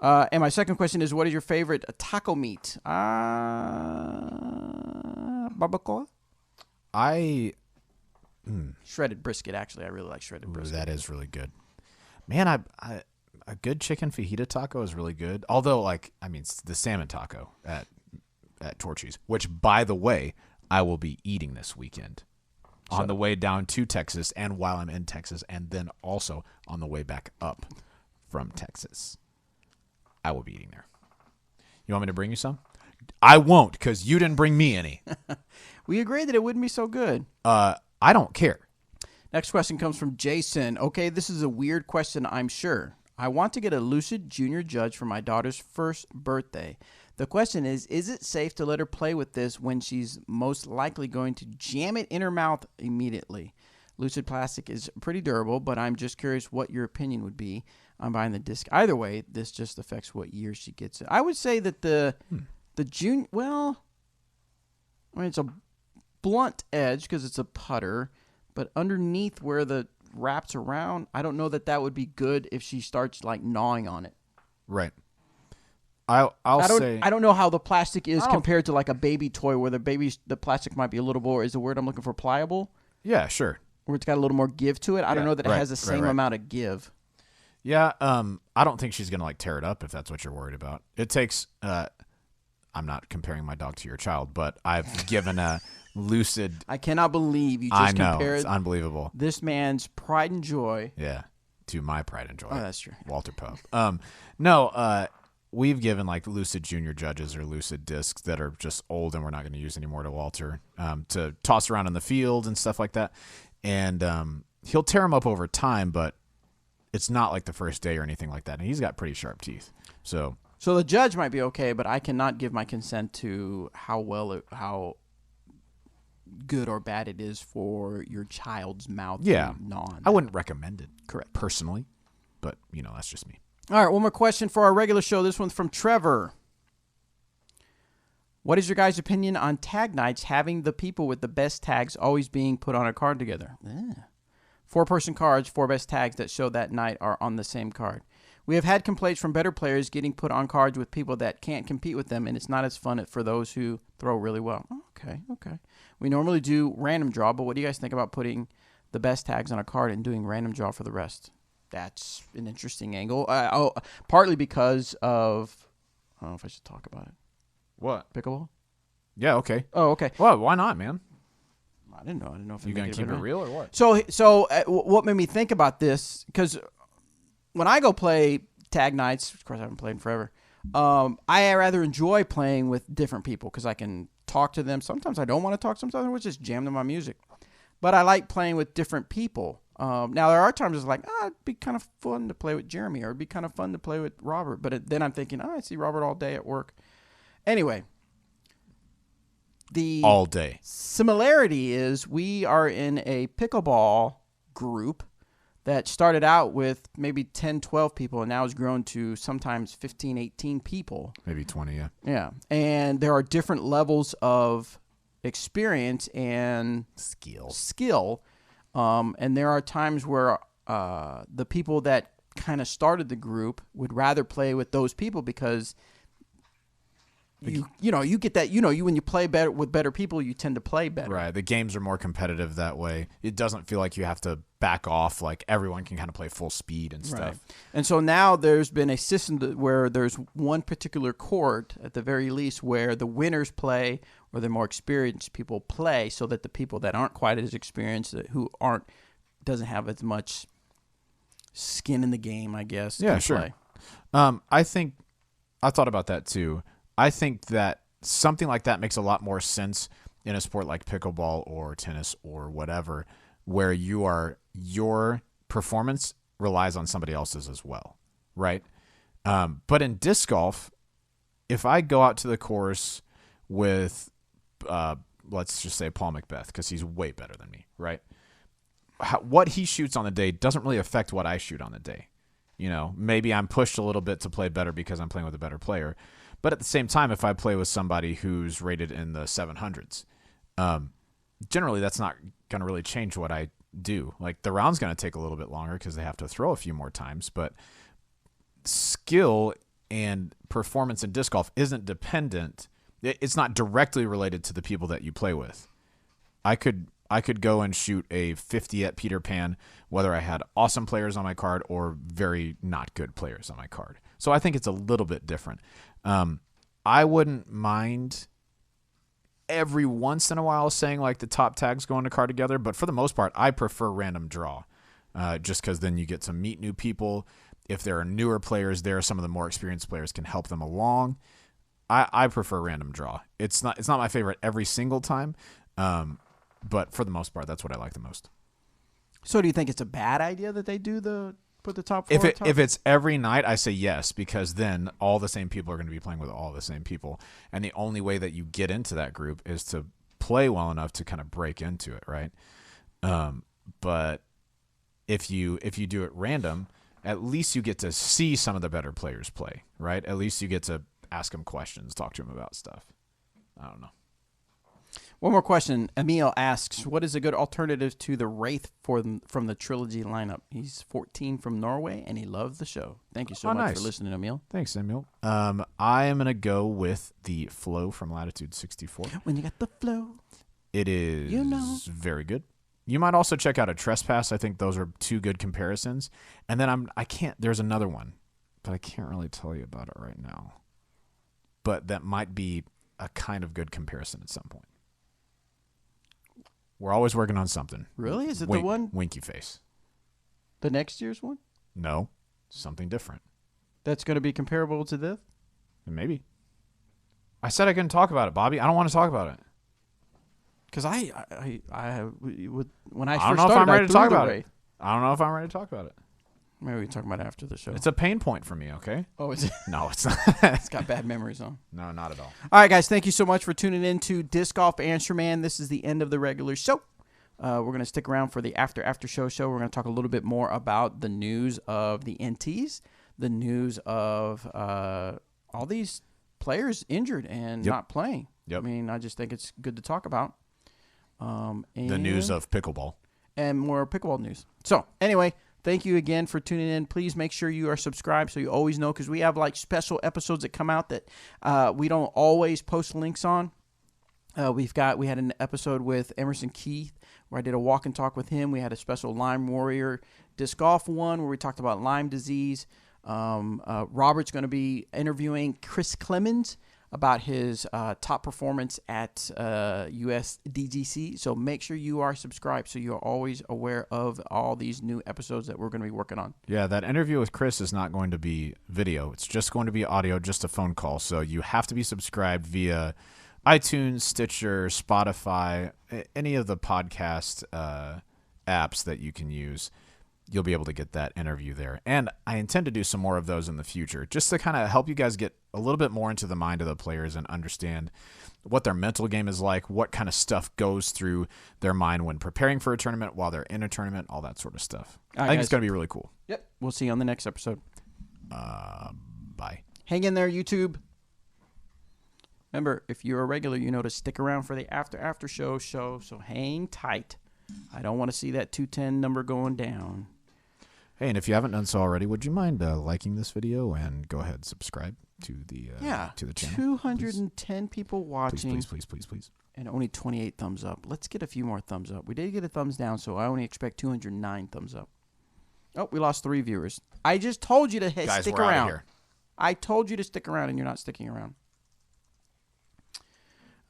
Speaker 2: And my second question is, what is your favorite taco meat? Barbacoa? Shredded brisket, actually. I really like shredded brisket.
Speaker 1: That is really good. Man, a good chicken fajita taco is really good. Although, it's the salmon taco at Torchy's, which, by the way, I will be eating this weekend on the way down to Texas and while I'm in Texas, and then also on the way back up from Texas. I will be eating there. You want me to bring you some? I won't, because you didn't bring me any.
Speaker 2: We agreed that it wouldn't be so good.
Speaker 1: I don't care.
Speaker 2: Next question comes from Jason. Okay, this is a weird question, I'm sure. I want to get a Lucid Junior Judge for my daughter's first birthday. The question is it safe to let her play with this when she's most likely going to jam it in her mouth immediately? Lucid plastic is pretty durable, but I'm just curious what your opinion would be on buying the disc. Either way, this just affects what year she gets it. I would say that the junior, it's a blunt edge because it's a putter, but underneath where the wraps around, I don't know that would be good if she starts gnawing on it.
Speaker 1: Right. I
Speaker 2: don't know how the plastic is compared to like a baby toy where the plastic might be a little more, is the word I'm looking for, pliable?
Speaker 1: Yeah, sure.
Speaker 2: Where it's got a little more give to it. I don't know that it has the same amount of give.
Speaker 1: Yeah, I don't think she's going to tear it up if that's what you're worried about. It takes I'm not comparing my dog to your child, but I've given a Lucid.
Speaker 2: I cannot believe you just compared
Speaker 1: it's unbelievable.
Speaker 2: This man's pride and joy.
Speaker 1: Yeah, to my pride and joy.
Speaker 2: Oh, that's true.
Speaker 1: Walter Pope. No, we've given Lucid Junior Judges or Lucid discs that are just old and we're not going to use anymore to Walter to toss around in the field and stuff like that. And he'll tear them up over time, but it's not like the first day or anything like that. And he's got pretty sharp teeth. So
Speaker 2: the judge might be okay, but I cannot give my consent to how good or bad it is for your child's mouth.
Speaker 1: Yeah,
Speaker 2: to gnaw on
Speaker 1: I wouldn't recommend it.
Speaker 2: Correct.
Speaker 1: Personally, but that's just me.
Speaker 2: All right, one more question for our regular show. This one's from Trevor. What is your guys' opinion on tag nights having the people with the best tags always being put on a card together? 4-person cards, 4 best tags that show that night are on the same card. We have had complaints from better players getting put on cards with people that can't compete with them, and it's not as fun for those who throw really well. Okay. We normally do random draw, but what do you guys think about putting the best tags on a card and doing random draw for the rest? That's an interesting angle. Partly because of, I don't know if I should talk about it.
Speaker 1: What?
Speaker 2: Pickleball?
Speaker 1: Yeah, okay.
Speaker 2: Oh, okay.
Speaker 1: Well, why not, man?
Speaker 2: I didn't know if
Speaker 1: you going to keep it real or what?
Speaker 2: So what made me think about this, because when I go play tag nights, of course I haven't played in forever, I rather enjoy playing with different people because I can talk to them. Sometimes I don't want to talk. Sometimes I would just jam to my music. But I like playing with different people. Now, there are times it's like, it'd be kind of fun to play with Jeremy, or it'd be kind of fun to play with Robert. But then I'm thinking, I see Robert all day at work. Anyway, the
Speaker 1: all day
Speaker 2: similarity is we are in a pickleball group that started out with maybe 10, 12 people and now has grown to sometimes 15, 18 people.
Speaker 1: Maybe 20, yeah.
Speaker 2: Yeah. And there are different levels of experience and skill. And there are times where the people that kind of started the group would rather play with those people because you get that, when you play better with better people, you tend to play better.
Speaker 1: Right. The games are more competitive that way. It doesn't feel like you have to back off. Like everyone can kind of play full speed and stuff.
Speaker 2: Right. And so now there's been a system where there's one particular court at the very least where the winners play or the more experienced people play, so that the people that aren't quite as experienced, who doesn't have as much skin in the game, I guess.
Speaker 1: Yeah, sure.
Speaker 2: Play.
Speaker 1: I thought about that too. I think that something like that makes a lot more sense in a sport like pickleball or tennis or whatever, where your performance relies on somebody else's as well, right? But in disc golf, if I go out to the course with, let's just say Paul Macbeth, because he's way better than me, right? What he shoots on the day doesn't really affect what I shoot on the day. Maybe I'm pushed a little bit to play better because I'm playing with a better player. But at the same time, if I play with somebody who's rated in the 700s, generally that's not going to really change what I do. Like, the round's going to take a little bit longer because they have to throw a few more times. But skill and performance in disc golf isn't dependent. It's not directly related to the people that you play with. I could go and shoot a 50 at Peter Pan, whether I had awesome players on my card or very not good players on my card. So I think it's a little bit different. I wouldn't mind every once in a while saying like the top tags go into card together, but for the most part, I prefer random draw, just because then you get to meet new people. If there are newer players there, some of the more experienced players can help them along. I prefer random draw. It's not my favorite every single time, but for the most part, that's what I like the most.
Speaker 2: So do you think it's a bad idea that they put the top four?
Speaker 1: If it's every night, I say yes, because then all the same people are going to be playing with all the same people, and the only way that you get into that group is to play well enough to kind of break into it, right? But if you do it random, at least you get to see some of the better players play, right? At least you get to ask them questions, talk to them about stuff. I don't know.
Speaker 2: One more question. Emil asks, what is a good alternative to the Wraith from the Trilogy lineup? He's 14 from Norway, and he loves the show. Thank you so much for listening, Emil.
Speaker 1: Thanks, Emil. I am going to go with the Flow from Latitude 64.
Speaker 2: When you got the flow.
Speaker 1: It is very good. You might also check out a Trespass. I think those are two good comparisons. And then there's another one, but I can't really tell you about it right now. But that might be a kind of good comparison at some point. We're always working on something.
Speaker 2: Really? Is it the one?
Speaker 1: Winky face.
Speaker 2: The next year's one?
Speaker 1: No, something different.
Speaker 2: That's going to be comparable to this?
Speaker 1: Maybe. I said I couldn't talk about it, Bobby. I don't want to talk about it.
Speaker 2: Because when I
Speaker 1: I
Speaker 2: first
Speaker 1: don't know if
Speaker 2: started,
Speaker 1: I'm ready to talk about
Speaker 2: Wraith.
Speaker 1: it. I don't know if I'm ready to talk about it.
Speaker 2: Maybe we can talk about it after the show.
Speaker 1: It's a pain point for me, okay?
Speaker 2: Oh, is it?
Speaker 1: No, it's not.
Speaker 2: It's got bad memories on.
Speaker 1: No, not at all.
Speaker 2: All right, guys. Thank you so much for tuning in to Disc Golf Answer Man. This is the end of the regular show. We're going to stick around for the after show. We're going to talk a little bit more about the news of the NTs, the news of all these players injured and not playing.
Speaker 1: Yep.
Speaker 2: I mean, I just think it's good to talk about. And
Speaker 1: the news of pickleball.
Speaker 2: And more pickleball news. So, anyway, thank you again for tuning in. Please make sure you are subscribed so you always know, because we have like special episodes that come out that we don't always post links on. We had an episode with Emerson Keith where I did a walk and talk with him. We had a special Lyme Warrior disc golf one where we talked about Lyme disease. Robert's going to be interviewing Chris Clemens about his top performance at US DGC. So make sure you are subscribed so you're always aware of all these new episodes that we're going to be working on.
Speaker 1: Yeah, that interview with Chris is not going to be video. It's just going to be audio, just a phone call. So you have to be subscribed via iTunes, Stitcher, Spotify, any of the podcast apps that you can use. You'll be able to get that interview there. And I intend to do some more of those in the future, just to kind of help you guys get a little bit more into the mind of the players and understand what their mental game is like, what kind of stuff goes through their mind when preparing for a tournament, while they're in a tournament, all that sort of stuff. I think it's going to be really cool.
Speaker 2: Yep. We'll see you on the next episode.
Speaker 1: Bye.
Speaker 2: Hang in there, YouTube. Remember, if you're a regular, you know to stick around for the after show, so hang tight. I don't want to see that 210 number going down.
Speaker 1: Hey, and if you haven't done so already, would you mind liking this video and go ahead and subscribe to the to the channel?
Speaker 2: 210 people watching.
Speaker 1: Please.
Speaker 2: And only 28 thumbs up. Let's get a few more thumbs up. We did get a thumbs down, so I only expect 209 thumbs up. Oh, we lost 3 viewers. I just told you to stick
Speaker 1: we're
Speaker 2: around.
Speaker 1: Out of here.
Speaker 2: I told you to stick around, and you're not sticking around.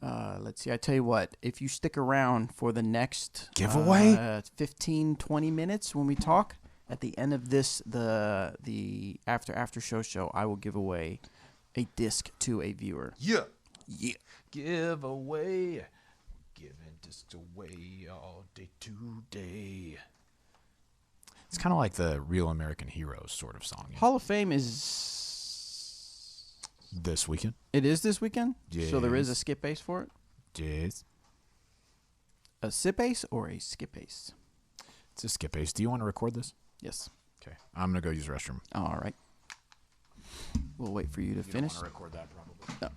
Speaker 2: Let's see. I tell you what. If you stick around for the next
Speaker 1: giveaway,
Speaker 2: 15, 20 minutes when we talk, at the end of this, the after show, I will give away a disc to a viewer.
Speaker 1: Yeah. give away. Giving discs away all day today. It's kind of like the Real American Heroes sort of song.
Speaker 2: Hall of Fame is
Speaker 1: This weekend?
Speaker 2: It is this weekend?
Speaker 1: Yes.
Speaker 2: So there is a skip ace for it?
Speaker 1: Yes.
Speaker 2: A sip ace or a skip ace?
Speaker 1: It's a skip ace. Do you want to record this?
Speaker 2: Yes.
Speaker 1: Okay. I'm going to go use the restroom.
Speaker 2: All right. We'll wait for you to finish.
Speaker 1: You don't want to record that probably.
Speaker 2: No.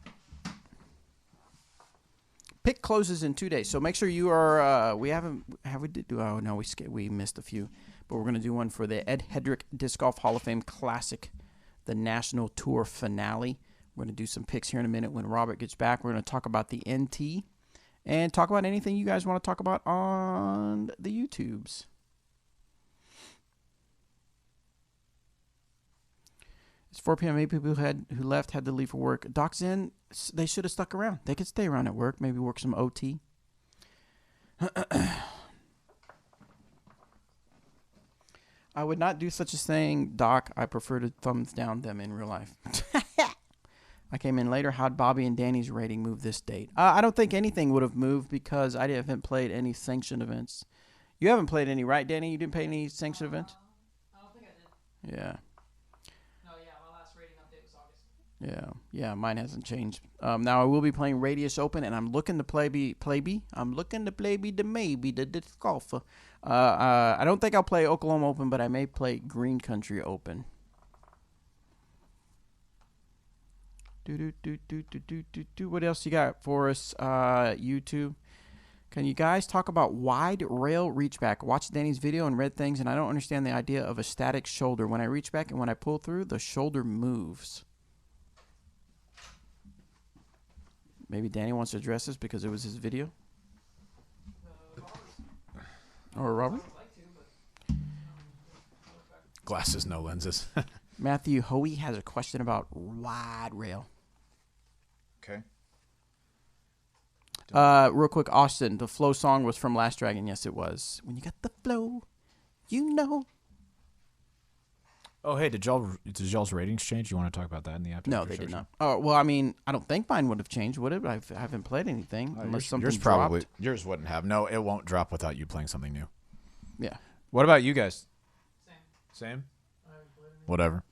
Speaker 2: Pick closes in 2 days, so make sure you are. We haven't. Have we? Oh no, we missed a few, but we're gonna do one for the Ed Hedrick Disc Golf Hall of Fame Classic, the National Tour finale. We're gonna do some picks here in a minute when Robert gets back. We're gonna talk about the NT and talk about anything you guys want to talk about on the YouTubes. It's 4 p.m. 8 people who left had to leave for work. Doc Zen, they should have stuck around. They could stay around at work, maybe work some OT. I would not do such a thing, Doc. I prefer to thumbs down them in real life. I came in later. How'd Bobby and Danny's rating move this date? I don't think anything would have moved because I haven't played any sanctioned events. You haven't played any, right, Danny? You didn't play any sanctioned events?
Speaker 8: I don't think I did.
Speaker 2: Yeah.
Speaker 8: No, yeah, my last rating update was August.
Speaker 2: Yeah, mine hasn't changed. Now I will be playing Radius Open, and I'm looking to play the maybe the disc golfer. I don't think I'll play Oklahoma Open, but I may play Green Country Open. What else you got for us, YouTube? Can you guys talk about wide rail reach back? Watched Danny's video and read things, and I don't understand the idea of a static shoulder. When I reach back and when I pull through, the shoulder moves. Maybe Danny wants to address this because it was his video? Or Robert?
Speaker 1: Glasses, no lenses.
Speaker 2: Matthew Hoey has a question about wide rail.
Speaker 1: Okay.
Speaker 2: Real quick, Austin, the flow song was from Last Dragon. Yes, it was. When you got the flow, you know.
Speaker 1: Oh, hey, did y'all's ratings change? You want to talk about that in the after?
Speaker 2: No, they did not. Oh, well, I mean, I don't think mine would have changed, would it? I haven't played anything unless something dropped.
Speaker 1: Yours wouldn't have. No, it won't drop without you playing something new.
Speaker 2: Yeah.
Speaker 1: What about you guys?
Speaker 8: Same.
Speaker 1: Same?
Speaker 8: I haven't played any.
Speaker 1: Whatever.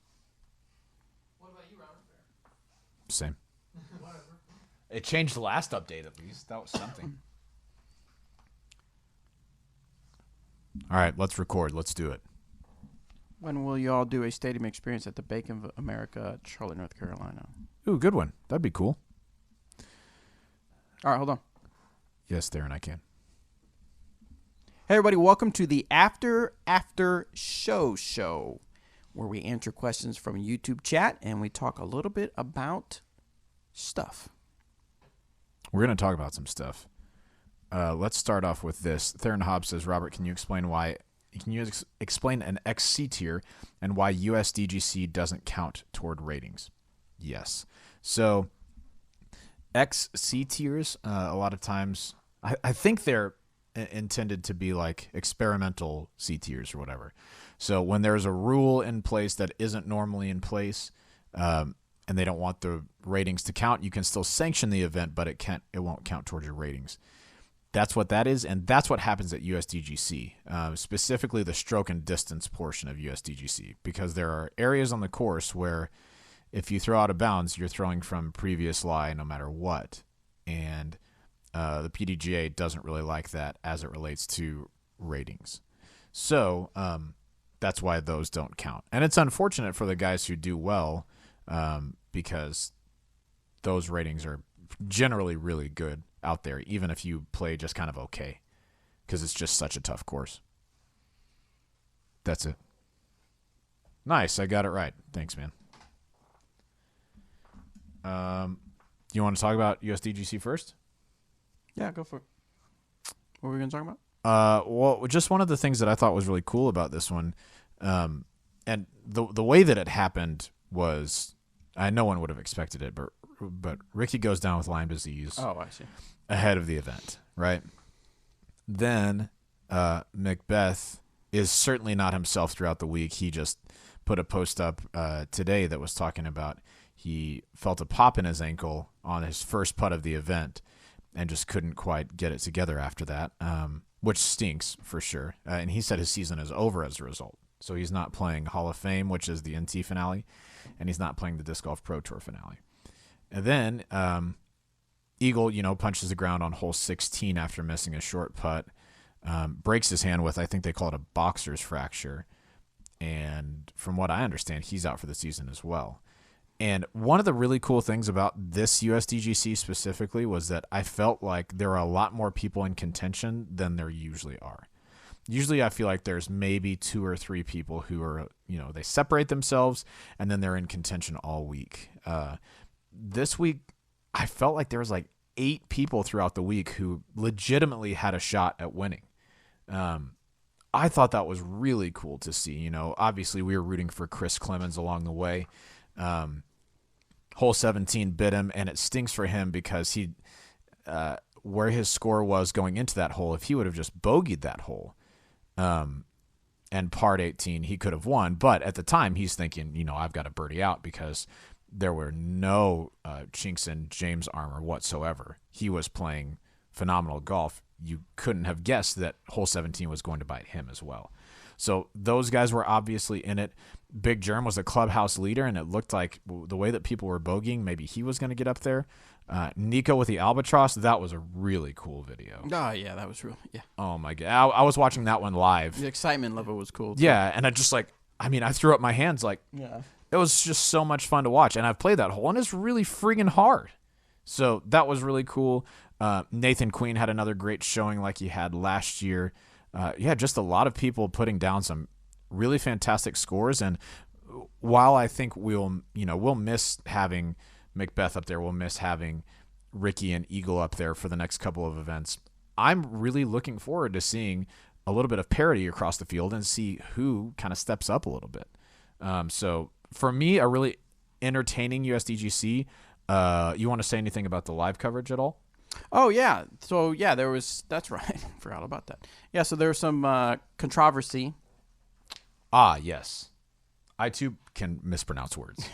Speaker 8: What about you, Robert?
Speaker 1: Same.
Speaker 8: Whatever.
Speaker 1: It changed the last update at least. That was something. All right, let's record. Let's do it.
Speaker 2: When will you all do a stadium experience at the Bank of America, Charlotte, North Carolina?
Speaker 1: Ooh, good one. That'd be cool.
Speaker 2: All right, hold on.
Speaker 1: Yes, Darren, I can.
Speaker 2: Hey, everybody, welcome to the After Show, where we answer questions from YouTube chat and we talk a little bit about stuff.
Speaker 1: We're going to talk about some stuff. Let's start off with this. Theron Hobbs says, Robert, can you explain explain an XC tier and why USDGC doesn't count toward ratings? Yes. So XC tiers, a lot of times, I think they're intended to be like experimental C tiers or whatever. So when there's a rule in place that isn't normally in place, and they don't want the ratings to count, you can still sanction the event, but it won't count towards your ratings. That's what that is, and that's what happens at USDGC, specifically the stroke and distance portion of USDGC, because there are areas on the course where if you throw out of bounds, you're throwing from previous lie no matter what, and the PDGA doesn't really like that as it relates to ratings. So that's why those don't count. And it's unfortunate for the guys who do well because those ratings are generally really good out there, even if you play just kind of okay, because it's just such a tough course. That's it. Nice, I got it right. Thanks, man. You want to talk about USDGC first?
Speaker 2: Yeah, go for it. What were we going to talk about?
Speaker 1: Well, just one of the things that I thought was really cool about this one, and the way that it happened was, no one would have expected it, but Ricky goes down with Lyme disease.
Speaker 2: Oh, I see.
Speaker 1: Ahead of the event, right? Then Macbeth is certainly not himself throughout the week. He just put a post up today that was talking about he felt a pop in his ankle on his first putt of the event and just couldn't quite get it together after that, which stinks for sure. And he said his season is over as a result. So he's not playing Hall of Fame, which is the NT finale, and he's not playing the Disc Golf Pro Tour finale. And then Eagle, punches the ground on hole 16 after missing a short putt, breaks his hand with, I think they call it a boxer's fracture. And from what I understand, he's out for the season as well. And one of the really cool things about this USDGC specifically was that I felt like there were a lot more people in contention than there usually are. Usually I feel like there's maybe 2 or 3 people who are, they separate themselves and then they're in contention all week. This week, I felt like there was like 8 people throughout the week who legitimately had a shot at winning. I thought that was really cool to see. Obviously we were rooting for Chris Clemens along the way. Hole 17 bit him, and it stinks for him because he, where his score was going into that hole, if he would have just bogeyed that hole, and parred 18, he could have won. But at the time, he's thinking, I've got to birdie out because there were no chinks in James' armor whatsoever. He was playing phenomenal golf. You couldn't have guessed that hole 17 was going to bite him as well. So those guys were obviously in it. Big Germ was a clubhouse leader, and it looked like the way that people were bogeying, maybe he was going to get up there. Nico with the Albatross, that was a really cool video.
Speaker 2: Oh, yeah, that was real. Yeah.
Speaker 1: Oh, my God. I was watching that one live.
Speaker 2: The excitement level was cool, too.
Speaker 1: Yeah, and I threw up my hands.
Speaker 2: Yeah.
Speaker 1: It was just so much fun to watch, and I've played that hole, and it's really friggin' hard. So that was really cool. Nathan Queen had another great showing like he had last year. Just a lot of people putting down some really fantastic scores. And while I think we'll miss having Macbeth up there, we'll miss having Ricky and Eagle up there for the next couple of events, I'm really looking forward to seeing a little bit of parity across the field and see who kind of steps up a little bit. So for me, a really entertaining USDGC. You want to say anything about the live coverage at all?
Speaker 2: Oh, yeah. So, yeah, that's right. Forgot about that. Yeah, so there was some controversy.
Speaker 1: Ah, yes. I, too, can mispronounce words.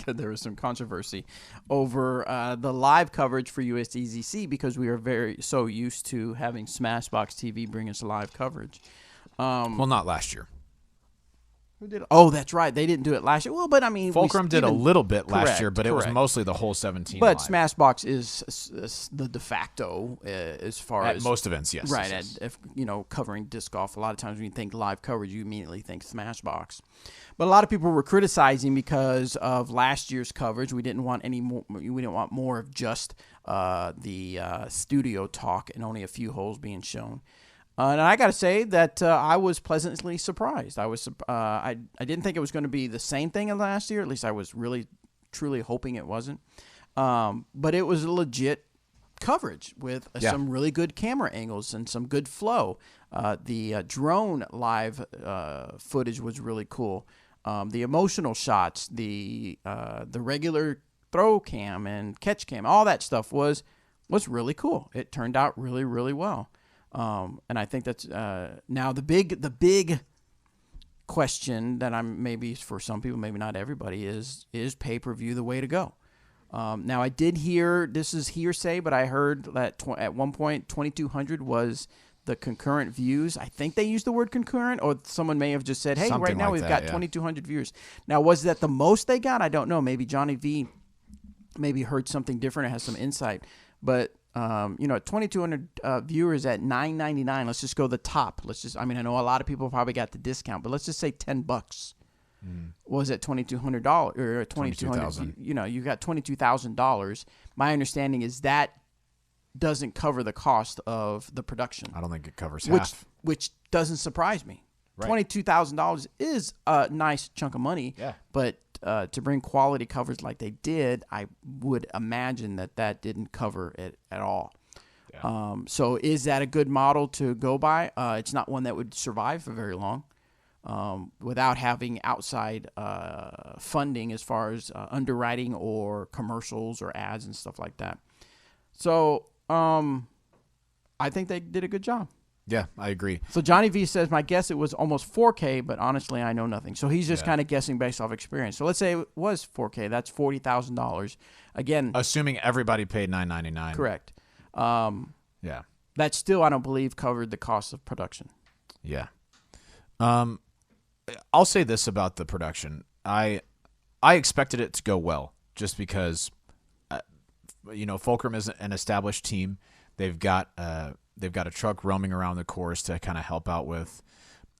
Speaker 2: There was some controversy over the live coverage for USDGC because we are so used to having Smashbox TV bring us live coverage.
Speaker 1: Well, not last year.
Speaker 2: Who did? Oh, that's right. They didn't do it last year. Well, but I mean,
Speaker 1: Fulcrum did a little bit last year, but it was mostly the whole 17.
Speaker 2: But
Speaker 1: live.
Speaker 2: Smashbox is the de facto as far
Speaker 1: at
Speaker 2: as
Speaker 1: most events, yes.
Speaker 2: Right.
Speaker 1: Yes.
Speaker 2: Covering disc golf. A lot of times when you think live coverage, you immediately think Smashbox. But a lot of people were criticizing because of last year's coverage. We didn't want any more. We didn't want more of just the studio talk and only a few holes being shown. And I got to say that I was pleasantly surprised. I didn't think it was going to be the same thing as last year. At least I was really, truly hoping it wasn't. But it was a legit coverage with some really good camera angles and some good flow. The drone live footage was really cool. The emotional shots, the regular throw cam and catch cam, all that stuff was really cool. It turned out really, really well. And I think that's now the big question that maybe for some people, maybe not everybody, is pay-per-view the way to go? Now I did hear, this is hearsay, but I heard that at one point 2,200 was the concurrent views. I think they used the word concurrent, or someone may have just said, "Hey,
Speaker 1: something
Speaker 2: right now
Speaker 1: like
Speaker 2: we've
Speaker 1: that,
Speaker 2: got
Speaker 1: yeah.
Speaker 2: 2,200 viewers." Now was that the most they got? I don't know. Maybe Johnny V maybe heard something different or has some insight, but. 2,200 viewers at $9.99. Let's just go the top. I know a lot of people probably got the discount, but let's just say $10 was at $2,200 or $2,200. You got $22,000. My understanding is that doesn't cover the cost of the production.
Speaker 1: I don't think it covers half.
Speaker 2: Which doesn't surprise me.
Speaker 1: Right.
Speaker 2: $22,000 is a nice chunk of money, but to bring quality coverage like they did, I would imagine that didn't cover it at all. Yeah. So is that a good model to go by? It's not one that would survive for very long without having outside funding as far as underwriting or commercials or ads and stuff like that. So I think they did a good job.
Speaker 1: Yeah, I agree.
Speaker 2: So Johnny V says, my guess it was almost 4K, but honestly, I know nothing. So he's just kind of guessing based off experience. So let's say it was 4K. That's $40,000. Again,
Speaker 1: Assuming everybody paid $9.99.
Speaker 2: correct.
Speaker 1: Yeah.
Speaker 2: That still, I don't believe, covered the cost of production.
Speaker 1: Yeah. I'll say this about the production. I expected it to go well just because, Fulcrum is an established team. They've got a truck roaming around the course to kind of help out with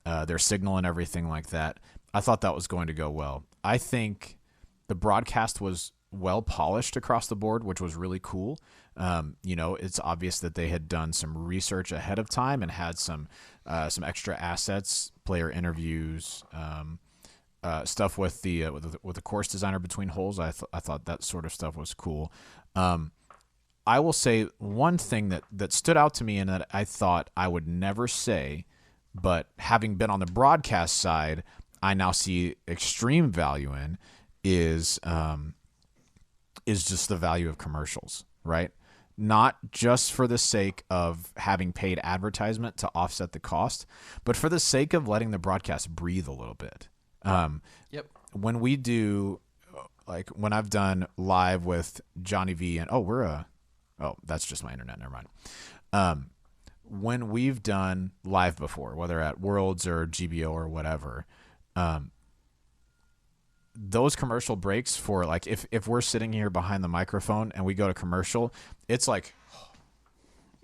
Speaker 1: their signal and everything like that. I thought that was going to go well. I think the broadcast was well polished across the board, which was really cool. It's obvious that they had done some research ahead of time and had some extra assets, player interviews, stuff with the course designer between holes. I thought that sort of stuff was cool. I will say one thing that stood out to me and that I thought I would never say, but having been on the broadcast side, I now see extreme value in is just the value of commercials, right? Not just for the sake of having paid advertisement to offset the cost, but for the sake of letting the broadcast breathe a little bit.
Speaker 2: Yep.
Speaker 1: When we do, like when I've done live with Johnny V and that's just my internet. Never mind. When we've done live before, whether at Worlds or GBO or whatever, those commercial breaks for like if we're sitting here behind the microphone and we go to commercial, it's like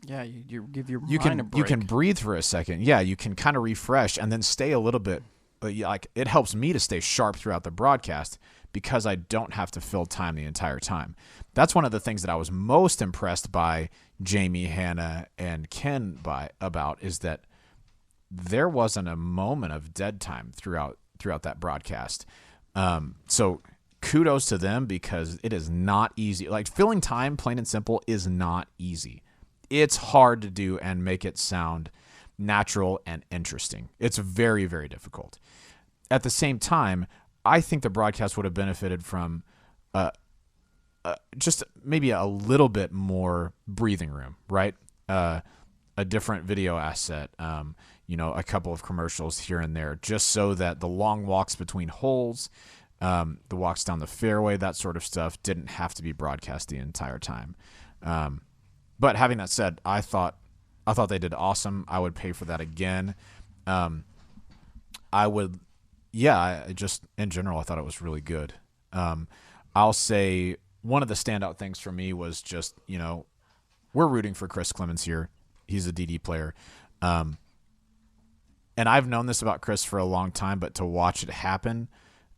Speaker 2: you give your
Speaker 1: you
Speaker 2: mind a break.
Speaker 1: you can breathe for a second. Yeah, you can kind of refresh and then stay a little bit. Like it helps me to stay sharp throughout the broadcast because I don't have to fill time the entire time. That's one of the things that I was most impressed by Jamie, Hannah, and Ken about is that there wasn't a moment of dead time throughout that broadcast. So kudos to them because it is not easy. Like filling time, plain and simple, is not easy. It's hard to do and make it sound natural and interesting. It's very, very difficult. At the same time, I think the broadcast would have benefited from just maybe a little bit more breathing room, right? A different video asset, a couple of commercials here and there, just so that the long walks between holes, the walks down the fairway, that sort of stuff didn't have to be broadcast the entire time. But having that said, I thought they did awesome. I would pay for that again. Just in general, I thought it was really good. I'll say one of the standout things for me was just, we're rooting for Chris Clemens here. He's a DD player. And I've known this about Chris for a long time, but to watch it happen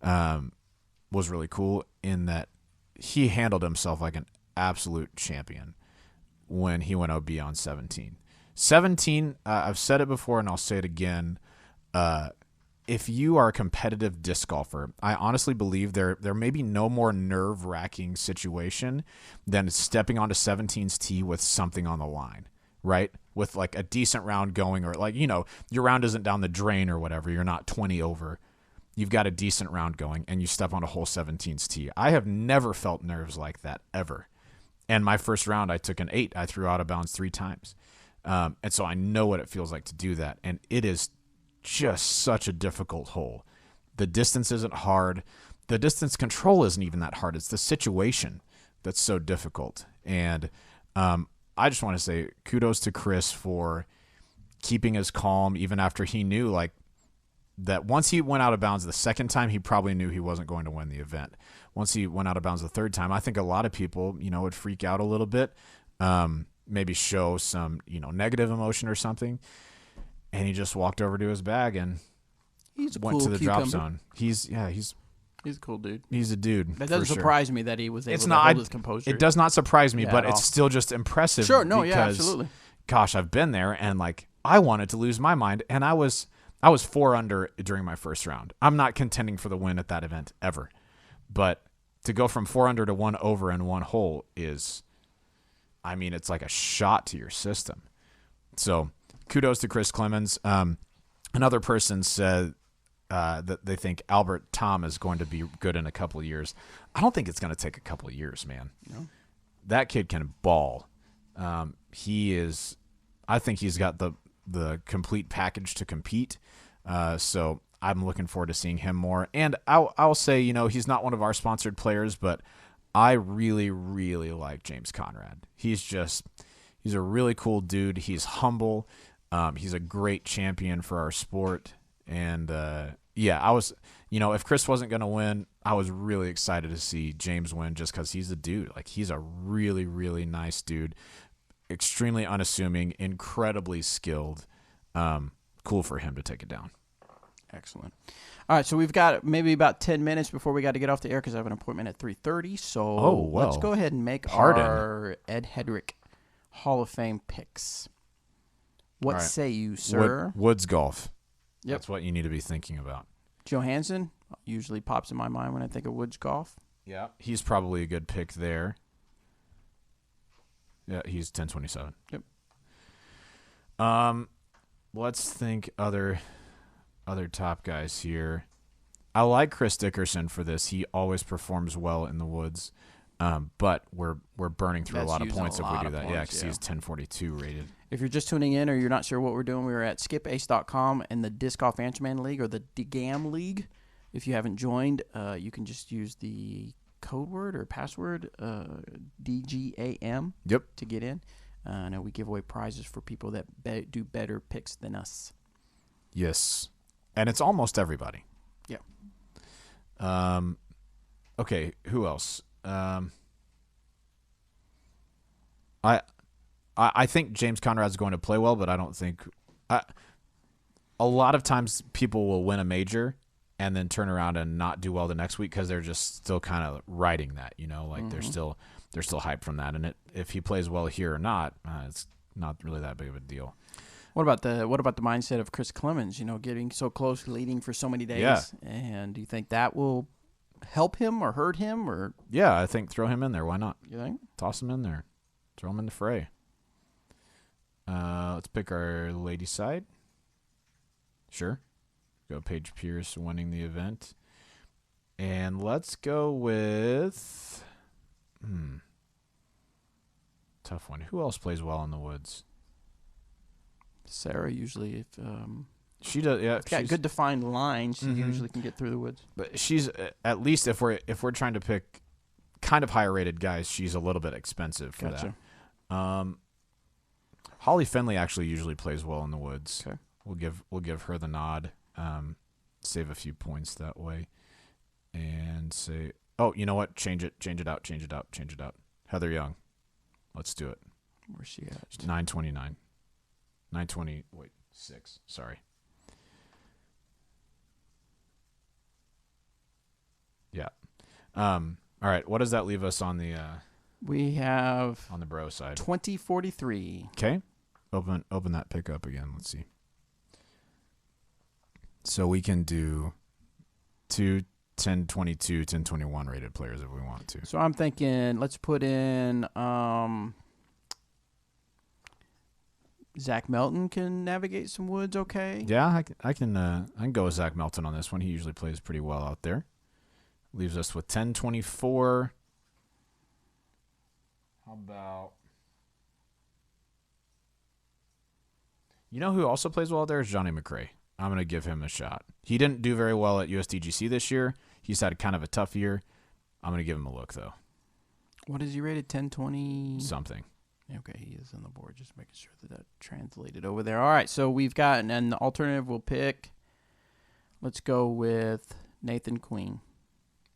Speaker 1: was really cool in that he handled himself like an absolute champion when he went OB on 17. 17, I've said it before and I'll say it again. If you are a competitive disc golfer, I honestly believe there may be no more nerve-wracking situation than stepping onto 17's tee with something on the line, right? With like a decent round going or like, your round isn't down the drain or whatever. You're not 20 over. You've got a decent round going and you step onto hole 17's tee. I have never felt nerves like that ever. And my first round, I took an 8. I threw out of bounds 3 times. And so I know what it feels like to do that. And it is just such a difficult hole. The distance isn't hard. The distance control isn't even that hard. It's the situation that's so difficult. And I just want to say kudos to Chris for keeping his calm even after he knew like that once he went out of bounds the second time, he probably knew he wasn't going to win the event. Once he went out of bounds the third time, I think a lot of people, would freak out a little bit, maybe show some, negative emotion or something. And he just walked over to his bag and went to the drop zone. He's
Speaker 2: a cool dude.
Speaker 1: He's a dude.
Speaker 2: That doesn't surprise me that he was able to hold his composure.
Speaker 1: It does not surprise me, but it's still just impressive.
Speaker 2: Sure, no, yeah, absolutely.
Speaker 1: Gosh, I've been there and like I wanted to lose my mind, and I was 4 under during my first round. I'm not contending for the win at that event ever, but to go from 4 under to 1 over in one hole is, it's like a shot to your system. So kudos to Chris Clemens. Another person said that they think Albert Tom is going to be good in a couple of years. I don't think it's going to take a couple of years, man. No. That kid can ball. I think he's got the the complete package to compete. So I'm looking forward to seeing him more. And I'll say, he's not one of our sponsored players, but I really, really like James Conrad. He's a really cool dude. He's humble. He's a great champion for our sport. And I was, if Chris wasn't going to win, I was really excited to see James win just because he's a dude. Like, he's a really, really nice dude. Extremely unassuming, incredibly skilled. Cool for him to take it down.
Speaker 2: Excellent. All right, so we've got maybe about 10 minutes before we got to get off the air because I have an appointment at 3:30. So let's go ahead and make our Ed Hedrick Hall of Fame picks. What say you, sir?
Speaker 1: Woods golf.
Speaker 2: Yep.
Speaker 1: That's what you need to be thinking about.
Speaker 2: Johansson usually pops in my mind when I think of Woods golf.
Speaker 1: Yeah, he's probably a good pick there. Yeah, he's 1027.
Speaker 2: Yep.
Speaker 1: Let's think other top guys here. I like Chris Dickerson for this. He always performs well in the woods. But we're burning through a lot of points if we do that. Because he's 1042 rated.
Speaker 2: If you're just tuning in or you're not sure what we're doing, we're at skipace.com in the Disc Golf Answerman League or the DGAM League. If you haven't joined, you can just use the code word or password DGAM to get in. I know we give away prizes for people that do better picks than us.
Speaker 1: Yes. And it's almost everybody.
Speaker 2: Yeah.
Speaker 1: Okay, who else? I think James Conrad's going to play well, but I don't think a lot of times people will win a major and then turn around and not do well the next week because they're just still kind of riding that, they're still hyped from that. And if he plays well here or not, it's not really that big of a deal.
Speaker 2: What about the mindset of Chris Clemens? Getting so close, leading for so many days.
Speaker 1: Yeah.
Speaker 2: And do you think that will help him or hurt him or?
Speaker 1: Yeah, I think throw him in there. Why not?
Speaker 2: You think?
Speaker 1: Toss him in there. Throw him in the fray. Let's pick our lady side. Sure. Go Paige Pierce winning the event. And let's go with tough one. Who else plays well in the woods?
Speaker 2: Sarah usually, if
Speaker 1: she does, yeah.
Speaker 2: She's got good defined lines, she
Speaker 1: Mm-hmm.
Speaker 2: usually can get through the woods.
Speaker 1: But she's at least if we're trying to pick kind of higher rated guys, she's a little bit expensive for that. Holly Finley actually usually plays well in the woods.
Speaker 2: Okay.
Speaker 1: We'll give her the nod. Save a few points that way, and say, oh, you know what? Change it out. Heather Young, let's do it.
Speaker 2: Where's she at?
Speaker 1: 929. 920. Wait, 6. Sorry. Yeah. All right. What does that leave us on the?
Speaker 2: We have
Speaker 1: on the bro side.
Speaker 2: 2043.
Speaker 1: Okay. Open that pick up again. Let's see. So we can do 1022, 1021 rated players if we want to.
Speaker 2: So I'm thinking let's put in Zach Melton can navigate some woods okay.
Speaker 1: Yeah, I can go with Zach Melton on this one. He usually plays pretty well out there. Leaves us with 1024. How about who also plays well out there is Johnny McCrae. I'm going to give him a shot. He didn't do very well at USDGC this year. He's had kind of a tough year. I'm going to give him a look, though.
Speaker 2: What is he rated? 1020?
Speaker 1: Something.
Speaker 2: Okay, he is on the board. Just making sure that translated over there. All right, so we've got an alternative we'll pick. Let's go with Nathan Queen.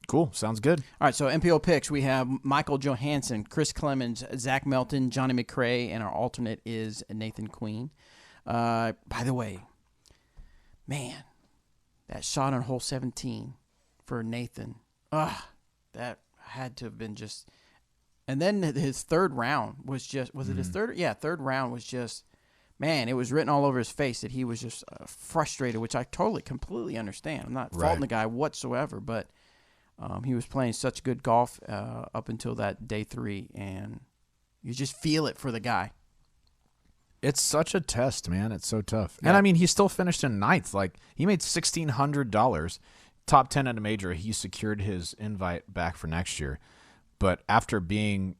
Speaker 1: Cool. Sounds good.
Speaker 2: All right, so MPO picks. We have Michael Johansson, Chris Clemens, Zach Melton, Johnny McCrae, and our alternate is Nathan Queen. By the way, man, that shot on hole 17 for Nathan, that had to have been just. And then his third round was just, was it his third? Yeah, third round was just, man, it was written all over his face that he was just frustrated, which I completely understand. I'm not faulting the guy whatsoever, but he was playing such good golf up until that day 3, and you just feel it for the guy.
Speaker 1: It's such a test, man. It's so tough.
Speaker 2: Yeah.
Speaker 1: And, I mean, he still finished in 9th. Like, he made $1,600. Top 10 at a major. He secured his invite back for next year. But after being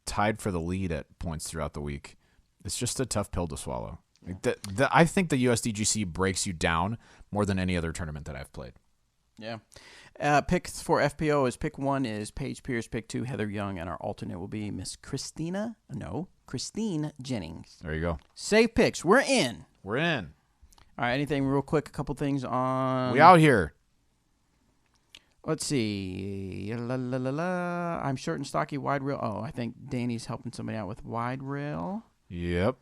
Speaker 1: tied for the lead at points throughout the week, it's just a tough pill to swallow. I think the USDGC breaks you down more than any other tournament that I've played.
Speaker 2: Yeah. Picks for FPO is pick 1 is Paige Pierce, pick 2 Heather Young, and our alternate will be Miss Christine Jennings.
Speaker 1: There you go.
Speaker 2: Save picks. We're in.
Speaker 1: We're in.
Speaker 2: All right, anything real quick? A couple things on.
Speaker 1: We out here.
Speaker 2: Let's see. I'm short and stocky wide rail. Oh, I think Danny's helping somebody out with wide rail.
Speaker 1: Yep.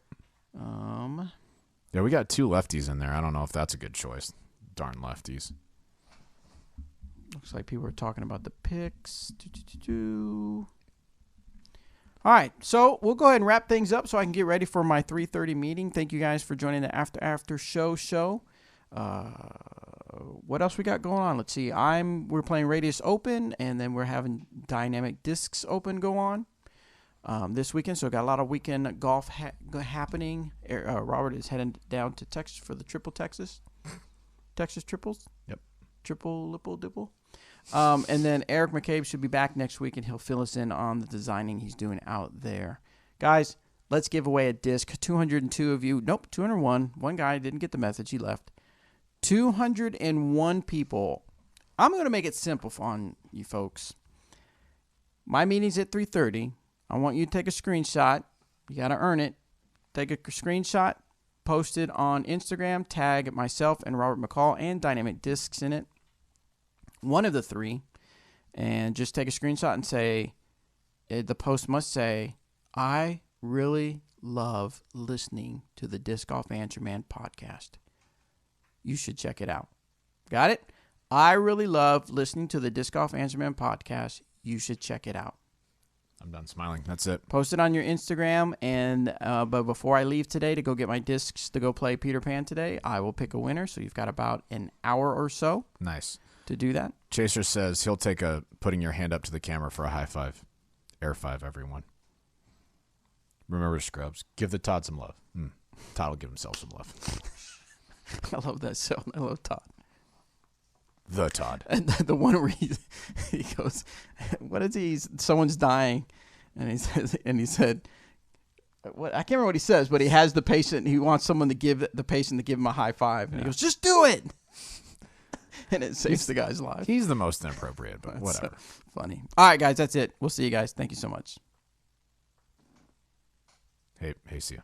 Speaker 1: Yeah, we got 2 lefties in there. I don't know if that's a good choice. Darn lefties.
Speaker 2: Looks like people are talking about the picks. All right, so we'll go ahead and wrap things up so I can get ready for my 3:30 meeting. Thank you guys for joining the after show. What else we got going on? Let's see. We're playing Radius Open, and then we're having Dynamic Discs Open go on this weekend. So got a lot of weekend golf happening. Robert is heading down to Texas for the Texas triples.
Speaker 1: Yep.
Speaker 2: Triple lipple dipple. And then Eric Mccabe should be back next week, and he'll fill us in on the designing he's doing out there. Guys, let's give away a disc. 202 of you. Nope, 201. One guy didn't get the message. He left. 201 people. I'm going to make it simple on you folks. My meeting's at 3:30. I want you to take a screenshot. You got to earn it. Take a screenshot, post it on Instagram, tag myself and Robert McCall and Dynamic Discs in it. One of the 3. And just take a screenshot and say, the post must say, I really love listening to the Disc Golf Answer Man podcast. You should check it out. Got it? I really love listening to the Disc Golf Answer Man podcast. You should check it out.
Speaker 1: I'm done smiling. That's it.
Speaker 2: Post it on your Instagram. And but before I leave today to go get my discs to go play Peter Pan today, I will pick a winner. So you've got about an hour or so.
Speaker 1: Nice.
Speaker 2: To do that.
Speaker 1: Chaser says he'll take putting your hand up to the camera for a high five. Air 5, everyone. Remember, Scrubs, give the Todd some love. Todd will give himself some love.
Speaker 2: I love that show. I love Todd.
Speaker 1: The Todd.
Speaker 2: And the one where he goes, what is he? Someone's dying. And he said, what? I can't remember what he says, but he has the patient. He wants someone to give the patient to give him a high five. And he goes, just do it. And it saves the guy's life.
Speaker 1: He's the most inappropriate, but whatever.
Speaker 2: Funny. All right, guys, that's it. We'll see you guys. Thank you so much.
Speaker 1: Hey, see ya.